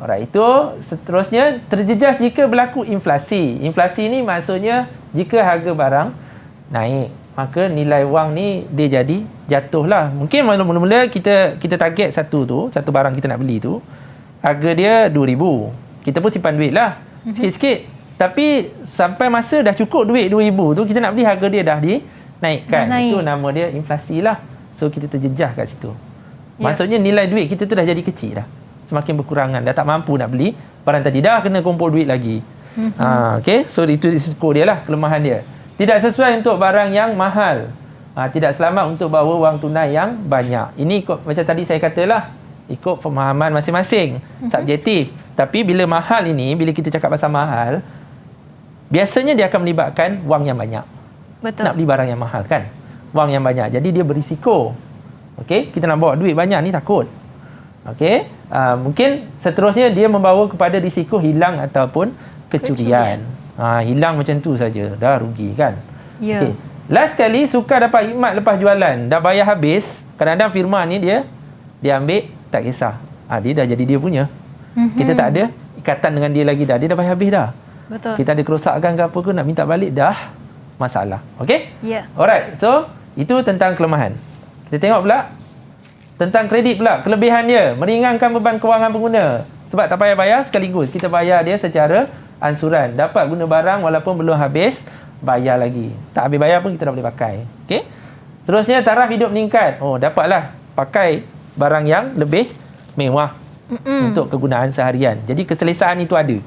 Alright, itu seterusnya terjejas jika berlaku inflasi. Inflasi ni maksudnya jika harga barang naik, maka nilai wang ni dia jadi jatuhlah. Mungkin mula-mula kita target satu barang kita nak beli tu, harga dia RM2,000. Kita pun simpan duit lah sikit-sikit. Tapi sampai masa dah cukup duit RM2,000 tu, kita nak beli harga dia dah dinaikkan. Itu nama dia inflasi lah. So kita terjejah kat situ. Maksudnya nilai duit kita tu dah jadi kecil dah. Semakin berkurangan. Dah tak mampu nak beli barang tadi. Dah kena kumpul duit lagi. Okay? So itu risiko dia lah, kelemahan dia. Tidak sesuai untuk barang yang mahal. Tidak selamat untuk bawa wang tunai yang banyak. Ini ikut, macam tadi saya katalah, ikut pemahaman masing-masing. Subjektif. Tapi bila mahal ini, bila kita cakap pasal mahal, biasanya dia akan melibatkan wang yang banyak. Betul. Nak beli barang yang mahal kan? Wang yang banyak. Jadi dia berisiko. Okey, kita nak bawa duit banyak ni takut. Okey, mungkin seterusnya dia membawa kepada risiko hilang ataupun kecurian. Hilang macam tu saja, dah rugi kan? Ya. Okey. Last kali suka dapat khidmat lepas jualan, dah bayar habis, kadang-kadang firma ni dia ambil tak kisah. Dia dah jadi dia punya. Kita tak ada ikatan dengan dia lagi dah. Dia dah bayar habis dah. Betul. Kita ada kerosakan ke apa ke, nak minta balik dah masalah. Okey? Ya. Alright. So, itu tentang kelemahan. Kita tengok pula tentang kredit pula. Kelebihan dia, meringankan beban kewangan pengguna. Sebab tak payah bayar sekaligus. Kita bayar dia secara ansuran. Dapat guna barang walaupun belum habis, bayar lagi. Tak habis bayar pun kita dah boleh pakai. Okey? Seterusnya, taraf hidup meningkat. Dapatlah pakai barang yang lebih mewah untuk kegunaan seharian. Jadi keselesaan itu ada.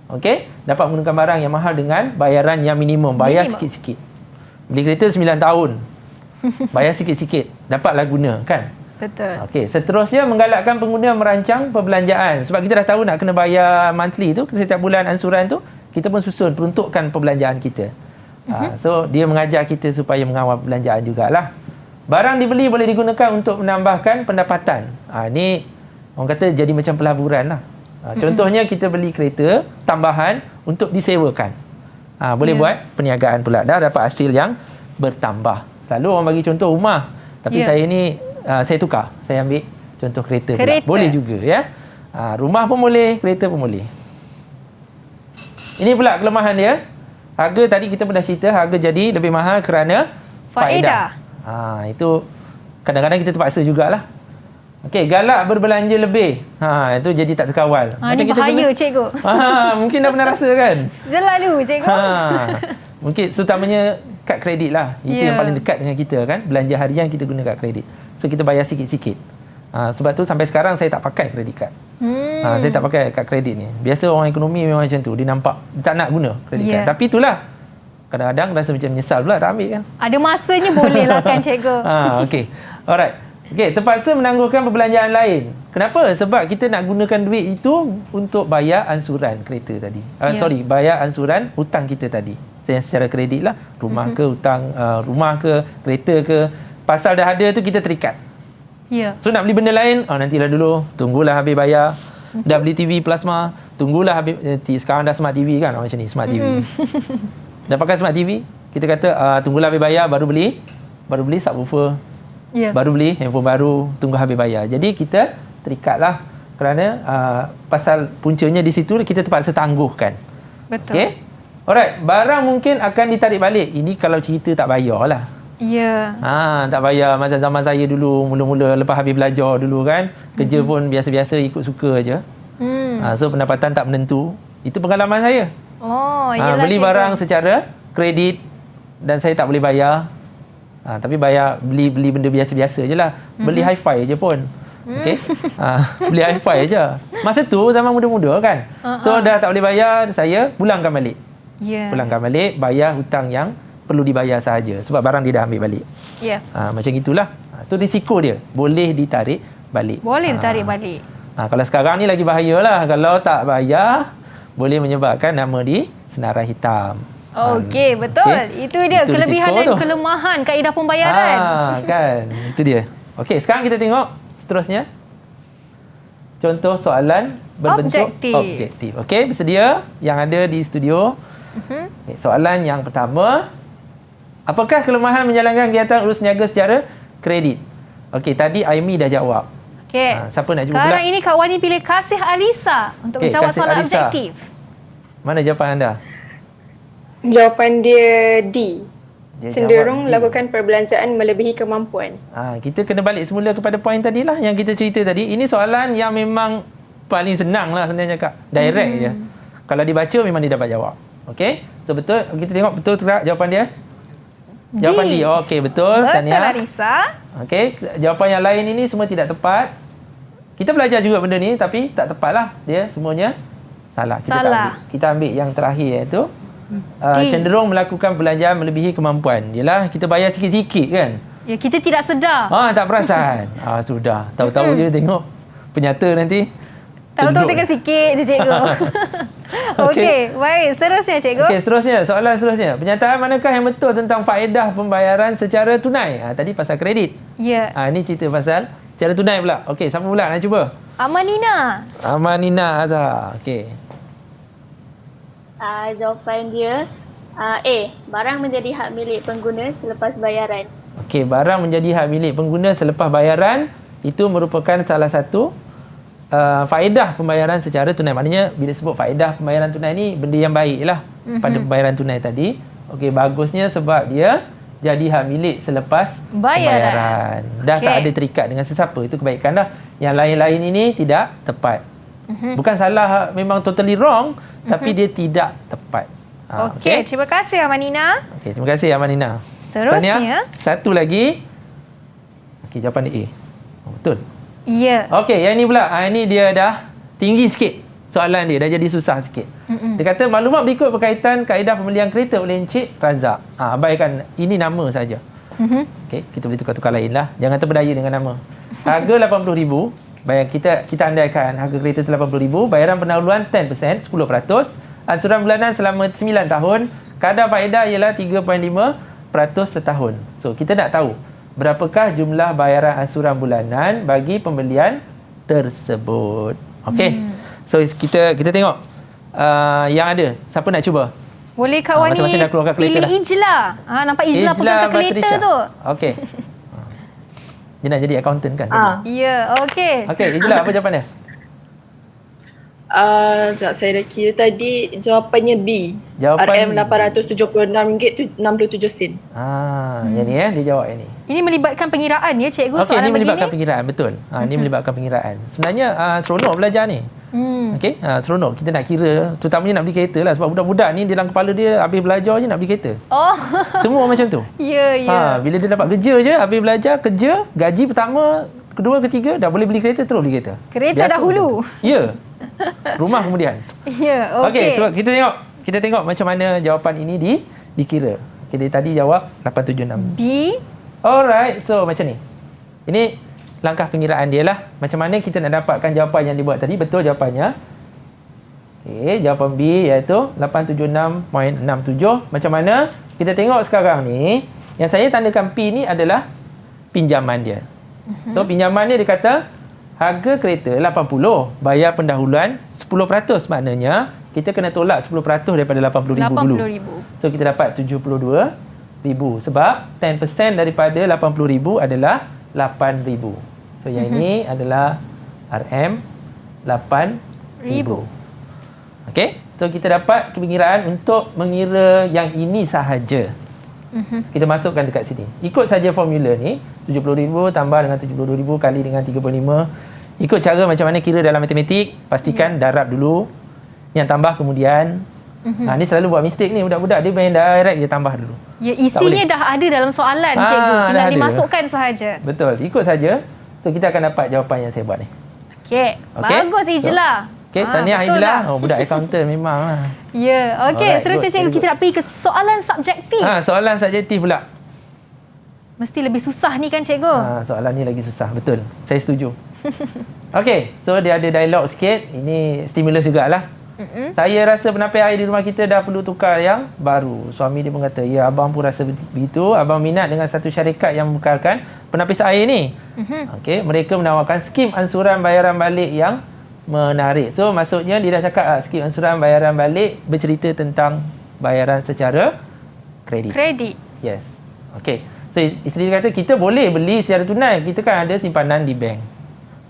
Okey, dapat menggunakan barang yang mahal dengan bayaran yang minimum. Bayar sikit-sikit. Beli kereta 9 tahun. Bayar sikit-sikit. Dapatlah guna kan? Betul. Okey, seterusnya menggalakkan pengguna merancang perbelanjaan. Sebab kita dah tahu nak kena bayar monthly tu, setiap bulan ansuran tu, kita pun susun peruntukkan perbelanjaan kita. So dia mengajar kita supaya mengawal perbelanjaan jugalah. Barang dibeli boleh digunakan untuk menambahkan pendapatan. Ni orang kata jadi macam pelaburan lah. Contohnya kita beli kereta tambahan untuk disewakan. Boleh buat perniagaan pula. Dah dapat hasil yang bertambah. Selalu orang bagi contoh rumah. Tapi saya ni, saya tukar. Saya ambil contoh kereta pula. Boleh juga ya. Rumah pun boleh, kereta pun boleh. Ini pula kelemahan dia. Harga tadi kita pernah cerita, harga jadi lebih mahal kerana faedah. Itu kadang-kadang kita terpaksa jugalah. Okey, galak berbelanja lebih. Itu jadi tak terkawal. Macam ini bahaya, cikgu. Mungkin dah pernah rasa kan? Selalu, cikgu. Mungkin terutamanya kad kredit lah. Itu yang paling dekat dengan kita kan. Belanja harian kita guna kad kredit. So kita bayar sikit-sikit. Sebab tu sampai sekarang saya tak pakai kredit kad. Saya tak pakai kad kredit ni. Biasa orang ekonomi memang macam tu. Dia nampak dia tak nak guna kredit kad. Tapi itulah. Kadang-kadang rasa macam menyesal pula tak ambil kan. Ada masanya boleh lah kan, cikgu. Okey. Alright. Okey, terpaksa menangguhkan perbelanjaan lain. Kenapa? Sebab kita nak gunakan duit itu untuk bayar ansuran kereta tadi. Bayar ansuran hutang kita tadi. Secara kredit lah. Rumah ke, hutang rumah ke, kereta ke. Pasal dah ada tu kita terikat. So nak beli benda lain, nantilah dulu. Tunggulah habis bayar. Dah beli TV plasma, tunggulah habis. Sekarang dah smart TV kan, macam ni, smart TV. Dah pakai smart TV, kita kata tunggulah habis bayar baru beli subwoofer. Baru beli handphone baru, tunggu habis bayar. Jadi kita terikatlah kerana pasal puncanya di situ kita terpaksa tangguhkan. Betul. Okey. Alright, barang mungkin akan ditarik balik. Ini kalau cerita tak bayar lah. Ya. Tak bayar. Masa zaman saya dulu, mula-mula lepas habis belajar dulu kan, kerja pun biasa-biasa, ikut suka aja. So pendapatan tak menentu. Itu pengalaman saya. Oh, iyalah. Beli barang secara kredit dan saya tak boleh bayar. Tapi beli benda biasa-biasa je lah. Beli hi-fi je pun. Okay? Beli hi-fi je. Masa tu zaman muda-muda kan. So dah tak boleh bayar, saya pulangkan balik. Pulangkan balik, bayar hutang yang perlu dibayar sahaja. Sebab barang dia dah ambil balik. Macam itulah. Tu risiko dia. Boleh ditarik balik. Boleh ditarik balik. Kalau sekarang ni lagi bahayalah. Kalau tak bayar, boleh menyebabkan nama di senarai hitam. Okey, betul. Okay. Itu dia itu kelebihan dan kelemahan kaedah pembayaran. Kan. Itu dia. Okey, sekarang kita tengok seterusnya. Contoh soalan berbentuk objektif. Okey, bersedia yang ada di studio. Okay, soalan yang pertama. Apakah kelemahan menjalankan kegiatan urus niaga secara kredit? Okey, tadi Aimi dah jawab. Okey. Siapa nak jawab pula? Sekarang ini Kak Wani pilih Kasih Arisa untuk menjawab soalan Arisa. objektif. Mana jawapan anda? Jawapan dia D. Dia Cenderung jawab D. lakukan perbelanjaan melebihi kemampuan. Kita kena balik semula kepada poin tadilah yang kita cerita tadi. Ini soalan yang memang paling senang lah sebenarnya Kak. Direct je. Kalau dibaca memang dia dapat jawab. Okey? So betul. Kita tengok betul tak jawapan dia? Jawapan D. Okey, betul. Tahniah. Betul Arisa. Okey, jawapan yang lain ini semua tidak tepat. Kita belajar juga benda ni tapi tak tepat lah. Dia semuanya salah. Kita ambil yang terakhir iaitu cenderung melakukan belanjaan melebihi kemampuan. Yalah, kita bayar sikit-sikit kan. Ya, kita tidak sedar. Tak perasan. Sudah. Tahu-tahu je tengok penyata nanti. Tahu-tahu tinggal sikit je cikgu. Okey, baik. Seterusnya cikgu. Okey, seterusnya. Soalan seterusnya. Penyataan manakah yang betul tentang faedah pembayaran secara tunai? Tadi pasal kredit. Ya. Ini cerita pasal secara tunai pula. Okey, siapa pula nak cuba? Amanina. Amanina Azhar. Okey. Jawapan dia A. Barang menjadi hak milik pengguna selepas bayaran. Okey, barang menjadi hak milik pengguna selepas bayaran itu merupakan salah satu faedah pembayaran secara tunai. Maknanya bila sebut faedah pembayaran tunai ni benda yang baik lah pada pembayaran tunai tadi. Okey, bagusnya sebab dia jadi hak milik selepas pembayaran. Dah tak ada terikat dengan sesiapa. Itu kebaikan dah. Yang lain-lain ini tidak tepat. Bukan salah, memang totally wrong, tapi dia tidak tepat. Okey, terima kasih Amanina. Okey, terima kasih Amanina. Seterusnya. Tahniah. Satu lagi. Okey, jawapan dia A. Betul. Ya. Okey, yang ini pula. Ini dia dah tinggi sikit. Soalan dia dah jadi susah sikit. Dia kata maklumat berikut berkaitan kaedah pembelian kereta oleh Encik Razak. Abaikan ini nama saja. Okey, kita boleh tukar-tukar lain lah. Jangan terberdaya dengan nama. Harga RM80,000. Bayar kita andaikan harga kereta tu RM80,000, bayaran pendahuluan 10%, 10%, ansuran bulanan selama 9 tahun, kadar faedah ialah 3.5% setahun. So, kita nak tahu berapakah jumlah bayaran ansuran bulanan bagi pembelian tersebut. Okey. So, kita tengok yang ada. Siapa nak cuba? Boleh Kak Wani masing-masing dah keluarkan kalkulator pilih Ijla. Nampak Ijla pegang kalkulator tu. Okey. Dia nak jadi accountant kan tadi? Ya, okey. Okey, itulah apa jawapan dia? Sekejap, saya dah kira tadi jawapannya B. Jawapan RM876.67. Yang ni dia jawab yang ni. Ini melibatkan pengiraan ya cikgu Okey, soalan ini melibatkan begini. pengiraan, betul. Ini melibatkan pengiraan. Sebenarnya seronok belajar ni. Okey, seronok kita nak kira, terutamanya nak beli kereta lah sebab budak-budak ni dalam kepala dia habis belajar je nak beli kereta. Semua macam tu. Ya. Bila dia dapat kerja je, habis belajar, kerja, gaji pertama, kedua, ketiga dah boleh beli kereta, terus beli kereta. Kereta biasa dahulu. Ya. Rumah kemudian. Ya, okey. Okey, sebab kita tengok macam mana jawapan ini dikira. Okay, dia tadi jawab 876. B. Alright, so macam ni. Ini langkah pengiraan dia lah. Macam mana kita nak dapatkan jawapan yang dibuat tadi. Betul jawapannya. Okey, jawapan B iaitu 876.67. Macam mana? Kita tengok sekarang ni. Yang saya tandakan P ni adalah pinjaman dia. So, pinjaman dia kata harga kereta 80, bayar pendahuluan 10%. Maknanya kita kena tolak 10% daripada 80,000 dulu. So kita dapat 72,000 sebab 10% daripada 80,000 adalah 8,000. So yang ini adalah RM 8,000. Okey, So kita dapat kepengiraan untuk mengira yang ini sahaja. Kita masukkan dekat sini. Ikut saja formula ni, 70,000 tambah dengan 72,000 kali dengan 35. Ikut cara macam mana kira dalam matematik, pastikan darab dulu, yang tambah kemudian. Ni selalu buat mistake ni budak-budak, dia main direct dia tambah dulu. Ya, isinya dah ada dalam soalan cikgu, tinggal dimasukkan sahaja. Betul, ikut saja. So kita akan dapat jawapan yang saya buat ni. Okey, bagus Ijlah. Okey, tahniah Ijlah. Budak accountant memang lah. Ya, okey, seterusnya cikgu kita nak pergi ke soalan subjektif. Soalan subjektif pula. Mesti lebih susah ni kan cikgu? Soalan ni lagi susah, betul. Saya setuju. Okey, so dia ada dialog sikit. Ini stimulus jugalah. Saya rasa penampil air di rumah kita dah perlu tukar yang baru. Suami dia pun kata, ya abang pun rasa begitu. Abang minat dengan satu syarikat yang memekarkan penapis air ni. Okey, mereka menawarkan skim ansuran bayaran balik yang menarik. So maksudnya dia dah cakap skim ansuran bayaran balik bercerita tentang bayaran secara kredit. Kredit. Yes. Okey. So isteri dia kata kita boleh beli secara tunai. Kita kan ada simpanan di bank.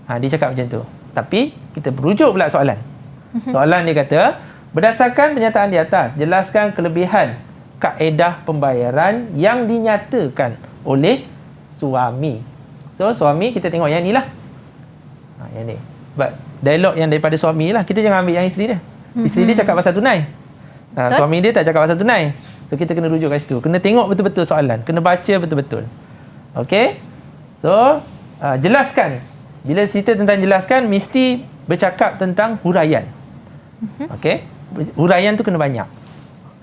Dia cakap macam tu. Tapi kita berujuk pula soalan. Soalan dia kata, berdasarkan pernyataan di atas, jelaskan kelebihan kaedah pembayaran yang dinyatakan oleh suami. So suami kita tengok yang ni lah. Yang ni. Sebab dialog yang daripada suami lah. Kita jangan ambil yang isteri dia. Isteri dia cakap pasal tunai. Suami dia tak cakap pasal tunai. So kita kena rujuk kat situ. Kena tengok betul-betul soalan. Kena baca betul-betul. Okey. So jelaskan. Bila cerita tentang jelaskan, mesti bercakap tentang huraian. Okey. Huraian tu kena banyak.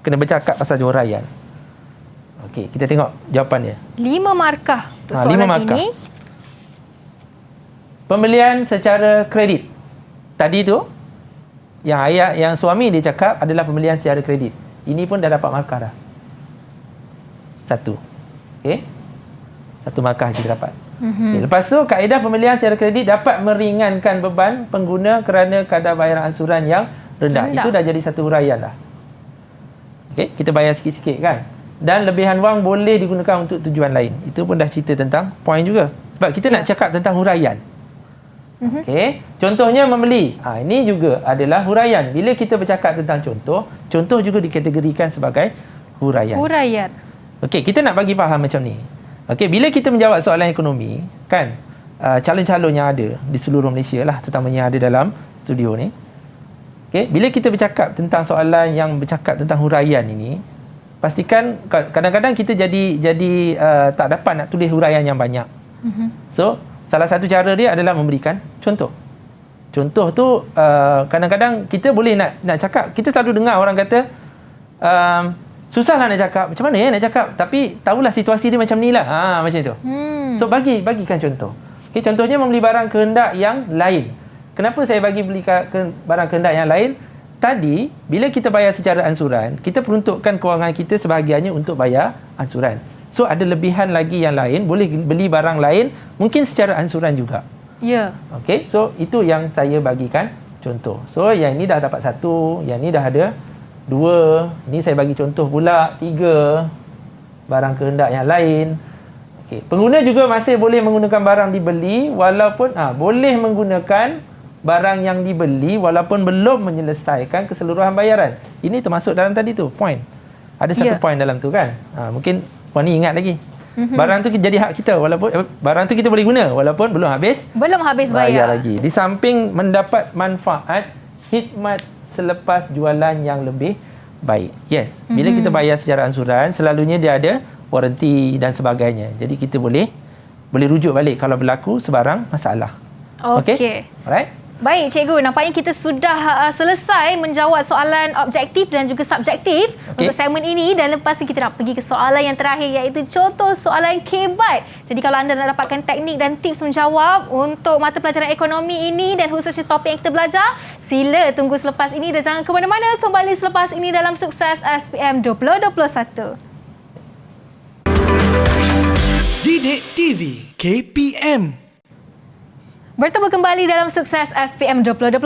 Kena bercakap pasal huraian. Okey, kita tengok jawapan dia. 5 markah untuk soalan 5 markah. ini. Pembelian secara kredit. Tadi tu yang ayat yang suami dia cakap adalah pembelian secara kredit. Ini pun dah dapat markah dah. 1. Okey. 1 markah kita dapat. Okay, lepas tu kaedah pembelian secara kredit dapat meringankan beban pengguna kerana kadar bayaran ansuran yang rendah. Itu dah jadi satu huraian dah. Okey, kita bayar sikit-sikit kan. Dan lebihan wang boleh digunakan untuk tujuan lain. Itu pun dah cerita tentang poin juga. Sebab kita nak cakap tentang huraian. Okey, contohnya membeli. Ini juga adalah huraian. Bila kita bercakap tentang contoh juga dikategorikan sebagai huraian. Huraian. Okey, kita nak bagi faham macam ni. Okey, bila kita menjawab soalan ekonomi, kan, calon-calon yang ada di seluruh Malaysia lah, terutamanya yang ada dalam studio ni. Okey, bila kita bercakap tentang soalan yang bercakap tentang huraian ini, pastikan kadang-kadang kita jadi tak dapat nak tulis huraian yang banyak. So, salah satu cara dia adalah memberikan contoh. Contoh tu kadang-kadang kita boleh nak cakap, kita selalu dengar orang kata susahlah nak cakap. Macam mana nak cakap? Tapi tahulah situasi dia macam ni lah. Macam itu. So, bagikan contoh. Okay, contohnya membeli barang kehendak yang lain. Kenapa saya bagi beli barang kehendak yang lain? Tadi, bila kita bayar secara ansuran, kita peruntukkan kewangan kita sebahagiannya untuk bayar ansuran. So, ada lebihan lagi yang lain. Boleh beli barang lain, mungkin secara ansuran juga. Ya. Okay, so itu yang saya bagikan contoh. So, yang ini dah dapat 1, yang ini dah ada 2, ini saya bagi contoh pula 3 barang kehendak yang lain. Okey, pengguna juga masih boleh menggunakan barang dibeli walaupun boleh menggunakan barang yang dibeli walaupun belum menyelesaikan keseluruhan bayaran. Ini termasuk dalam tadi tu point. Ada satu point dalam tu kan. Mungkin puan ni ingat lagi. Barang tu jadi hak kita walaupun barang tu kita boleh guna walaupun belum habis bayar lagi. Di samping mendapat manfaat khidmat selepas jualan yang lebih baik. Yes. Bila kita bayar secara ansuran, selalunya dia ada waranti dan sebagainya. Jadi kita boleh rujuk balik kalau berlaku sebarang masalah. Okey. Alright. Baik cikgu, nampaknya kita sudah selesai menjawab soalan objektif dan juga subjektif untuk segmen ini, dan lepas ni kita nak pergi ke soalan yang terakhir iaitu contoh soalan KBAT. Jadi kalau anda nak dapatkan teknik dan tips menjawab untuk mata pelajaran ekonomi ini dan khususnya topik yang kita belajar, sila tunggu selepas ini dan jangan ke mana-mana. Kembali selepas ini dalam Sukses SPM 2021. Didik TV KPM. Bertemu kembali dalam Sukses SPM 2021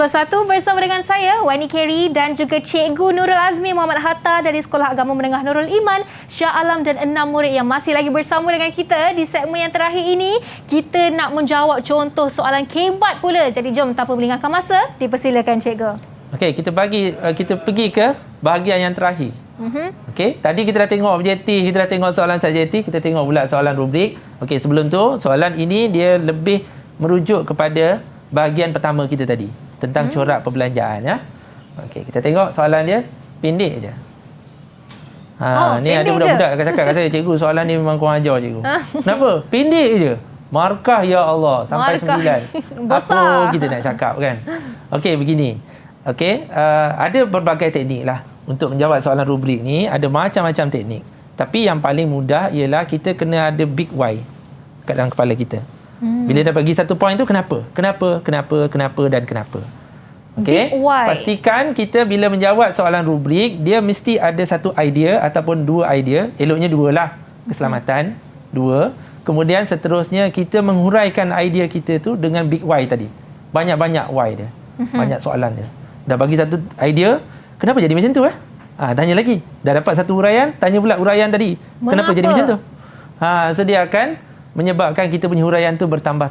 bersama dengan saya, Wani Kerry, dan juga Cikgu Nurul Azmi Muhammad Hatta dari Sekolah Agama Menengah Nurul Iman, Shah Alam, dan 6 murid yang masih lagi bersama dengan kita di segmen yang terakhir ini. Kita nak menjawab contoh soalan KBAT pula. Jadi jom tanpa melengahkan masa, dipersilakan Cikgu. Okey, kita pergi ke bahagian yang terakhir. Okey, tadi kita dah tengok objektif, kita dah tengok soalan subjektif, kita tengok pula soalan rubrik. Okey, sebelum tu soalan ini dia lebih merujuk kepada bahagian pertama kita tadi tentang corak perbelanjaan ya. Okey, kita tengok soalan dia pendek je. Ni ada budak-budak akan cakap kat saya, cikgu soalan ni memang kurang ajar cikgu. Kenapa? Pendek je. Markah ya Allah sampai 9. Apa kita nak cakap kan? Okey, begini. Okey, ada berbagai teknik lah untuk menjawab soalan rubrik ni, ada macam-macam teknik. Tapi yang paling mudah ialah kita kena ada big why kat dalam kepala kita. Bila dah bagi satu point tu, kenapa? Kenapa dan kenapa. Okey, pastikan kita bila menjawab soalan rubrik, dia mesti ada satu idea ataupun dua idea. Eloknya dua lah, keselamatan. Dua. Kemudian seterusnya kita menghuraikan idea kita tu dengan big why tadi. Banyak-banyak why dia. Banyak soalan dia. Dah bagi satu idea, kenapa jadi macam tu tanya lagi. Dah dapat satu huraian, tanya pula huraian tadi. Kenapa jadi macam tu? So dia akan menyebabkan kita punya huraian tu bertambah.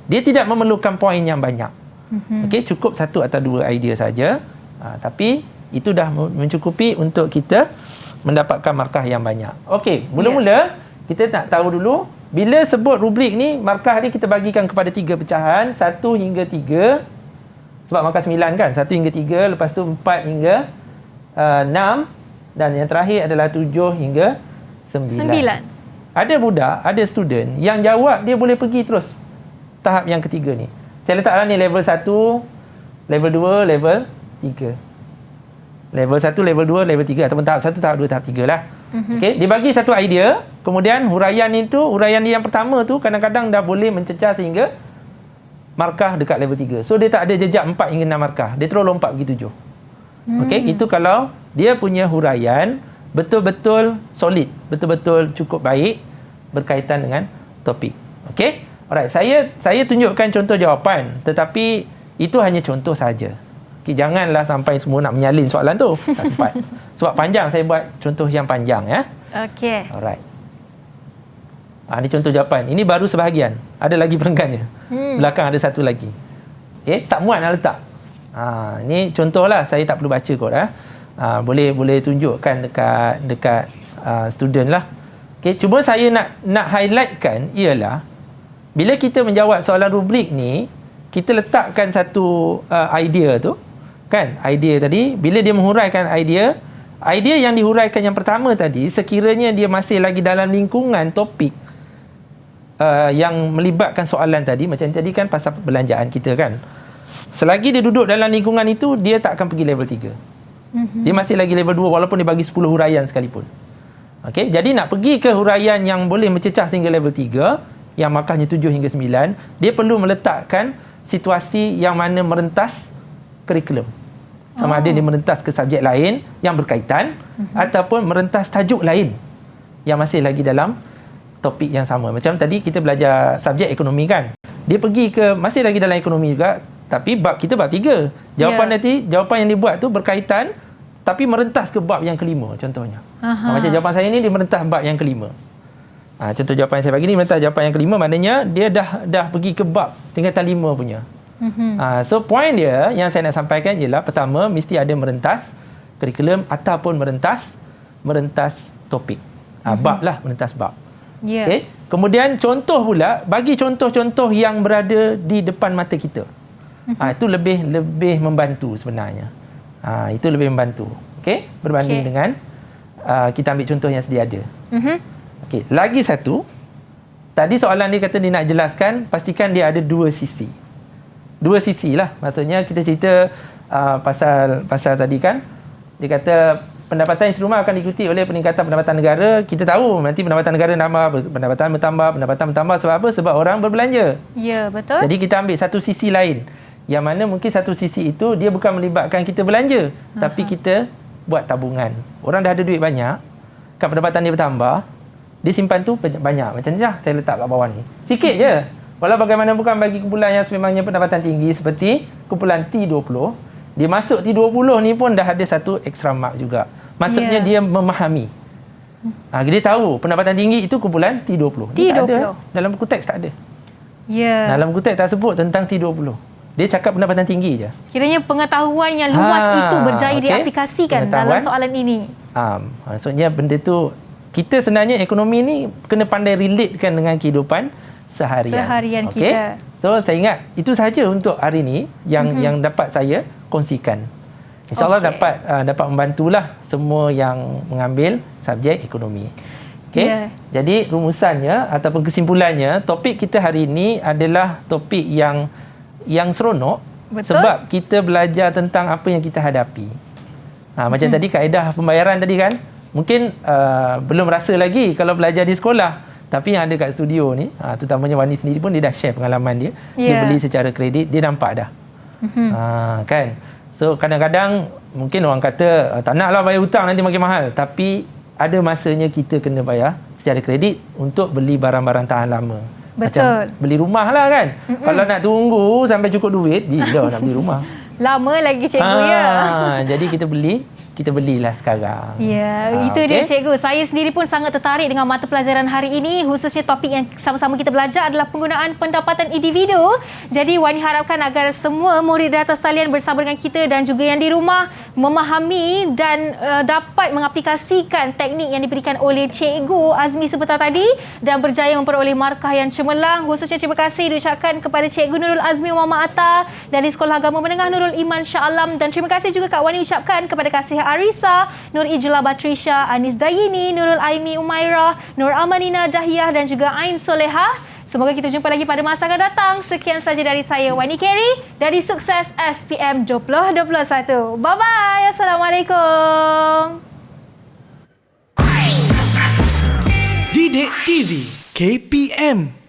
Dia tidak memerlukan poin yang banyak. Okey, cukup satu atau dua idea saja. Tapi itu dah mencukupi untuk kita mendapatkan markah yang banyak. Okey, mula-mula kita nak tahu dulu bila sebut rubrik ni, markah ni kita bagikan kepada 3 pecahan, 1 hingga 3. Sebab markah 9 kan, 1 hingga 3, lepas tu 4 hingga 6 dan yang terakhir adalah 7 hingga 9. Ada budak, ada student yang jawab dia boleh pergi terus tahap yang ketiga ni. Saya letaklah ni level 1, level 2, level 3. Level 1, level 2, level 3 ataupun tahap 1, tahap 2, tahap 3 lah. Okey, dia bagi satu idea, kemudian huraian yang pertama tu kadang-kadang dah boleh mencecah sehingga markah dekat level 3. So dia tak ada jejak 4 hingga 6 markah. Dia terus lompat pergi 7. Okey, itu kalau dia punya huraian betul-betul solid, betul-betul cukup baik berkaitan dengan topik. Okey? Alright, saya tunjukkan contoh jawapan, tetapi itu hanya contoh saja. Okay, janganlah sampai semua nak menyalin soalan tu. Tak sempat. Sebab panjang, saya buat contoh yang panjang ya. Okey. Alright. Ini contoh jawapan. Ini baru sebahagian. Ada lagi perenggannya. Belakang ada satu lagi. Okay, tak muat nak letak. Ini contohlah, saya tak perlu baca kot. Boleh tunjukkan dekat student lah. Okay, cuma saya nak highlightkan ialah bila kita menjawab soalan rubrik ni, kita letakkan satu idea tu. Kan? Idea tadi, bila dia menghuraikan idea yang dihuraikan yang pertama tadi, sekiranya dia masih lagi dalam lingkungan topik yang melibatkan soalan tadi, macam tadi kan pasal perbelanjaan kita kan. Selagi dia duduk dalam lingkungan itu, dia tak akan pergi level 3. Dia masih lagi level 2 walaupun dia bagi 10 huraian sekalipun. Okey, jadi nak pergi ke huraian yang boleh mencecah sehingga level 3, yang markahnya 7 hingga 9, dia perlu meletakkan situasi yang mana merentas kurikulum. Sama ada dia merentas ke subjek lain yang berkaitan ataupun merentas tajuk lain yang masih lagi dalam topik yang sama. Macam tadi kita belajar subjek ekonomi kan. Dia pergi ke masih lagi dalam ekonomi juga, tapi bab kita bab 3. Jawapan yang dibuat tu berkaitan tapi merentas ke bab yang kelima contohnya. Macam jawapan saya ni dia merentas bab yang kelima. Contoh jawapan yang saya bagi ni merentas jawapan yang kelima, maknanya dia dah pergi ke bab tingkatan 5 punya. So point dia yang saya nak sampaikan ialah pertama mesti ada merentas kurikulum ataupun merentas topik. Bab lah, merentas bab. Okay? Kemudian contoh pula, bagi contoh-contoh yang berada di depan mata kita. Itu lebih membantu sebenarnya. Itu lebih membantu. Okay? Berbanding dengan kita ambil contoh yang sedia ada. Okay. Lagi satu, tadi soalan dia kata dia nak jelaskan, pastikan dia ada dua sisi. Dua sisi lah. Maksudnya kita cerita pasal tadi kan, dia kata pendapatan instrumen akan diikuti oleh peningkatan pendapatan negara. Kita tahu nanti pendapatan negara nambah, pendapatan bertambah sebab apa? Sebab orang berbelanja. Ya, betul. Jadi kita ambil satu sisi lain, yang mana mungkin satu sisi itu dia bukan melibatkan kita belanja, tapi kita buat tabungan. Orang dah ada duit banyak, kan pendapatan dia bertambah, dia simpan tu banyak. Macam ni lah saya letak kat bawah ni. Sikit je. Walau bagaimanapun bukan bagi kumpulan yang sememangnya pendapatan tinggi seperti kumpulan T20, dia masuk T20 ni pun dah ada satu extra mark juga. Maksudnya dia memahami. Dia tahu pendapatan tinggi itu kumpulan T20. Dia tak ada. Dalam buku teks tak ada. Dalam buku teks tak sebut tentang T20. Dia cakap pendapatan tinggi je. Kiranya pengetahuan yang luas itu berjaya diaplikasikan dalam soalan ini. Maksudnya benda tu, kita sebenarnya ekonomi ni kena pandai relatekan dengan kehidupan seharian kita. So saya ingat itu sahaja untuk hari ni yang dapat saya kongsikan. InsyaAllah dapat membantulah semua yang mengambil subjek ekonomi. Jadi rumusannya ataupun kesimpulannya, topik kita hari ini adalah topik yang seronok. Betul. Sebab kita belajar tentang apa yang kita hadapi. Macam tadi kaedah pembayaran tadi kan, mungkin belum rasa lagi kalau belajar di sekolah. Tapi yang ada kat studio ni, terutamanya Wani sendiri pun, dia dah share pengalaman dia. Dia beli secara kredit, dia nampak dah. Kan? So kadang-kadang mungkin orang kata tak naklah bayar hutang nanti makin mahal. Tapi ada masanya kita kena bayar secara kredit untuk beli barang-barang tahan lama. Betul. Macam beli rumah lah kan. Kalau nak tunggu sampai cukup duit, bila nak beli rumah? Lama lagi cikgu ya. Jadi kita belilah sekarang. Itu dia cikgu. Saya sendiri pun sangat tertarik dengan mata pelajaran hari ini, khususnya topik yang sama-sama kita belajar adalah penggunaan pendapatan individu. Jadi Wani harapkan agar semua murid di atas talian bersama dengan kita dan juga yang di rumah memahami dan dapat mengaplikasikan teknik yang diberikan oleh Cikgu Azmi sebentar tadi dan berjaya memperoleh markah yang cemerlang. Khususnya terima kasih diucapkan kepada Cikgu Nurul Azmi Muhammad Atta dari Sekolah Agama Menengah Nurul Iman Shah Alam, dan terima kasih juga Kak Wani ucapkan kepada Kasih Arisa, Nur Ijlah Batrisha, Anis Dayini, Nurul Aimi Umairah, Nur Amanina Dahiyah dan juga Ain Solehah. Semoga kita jumpa lagi pada masa akan datang. Sekian saja dari saya, Wani Kerry, dari Sukses SPM 2021. Bye-bye. Assalamualaikum. Didik TV KPM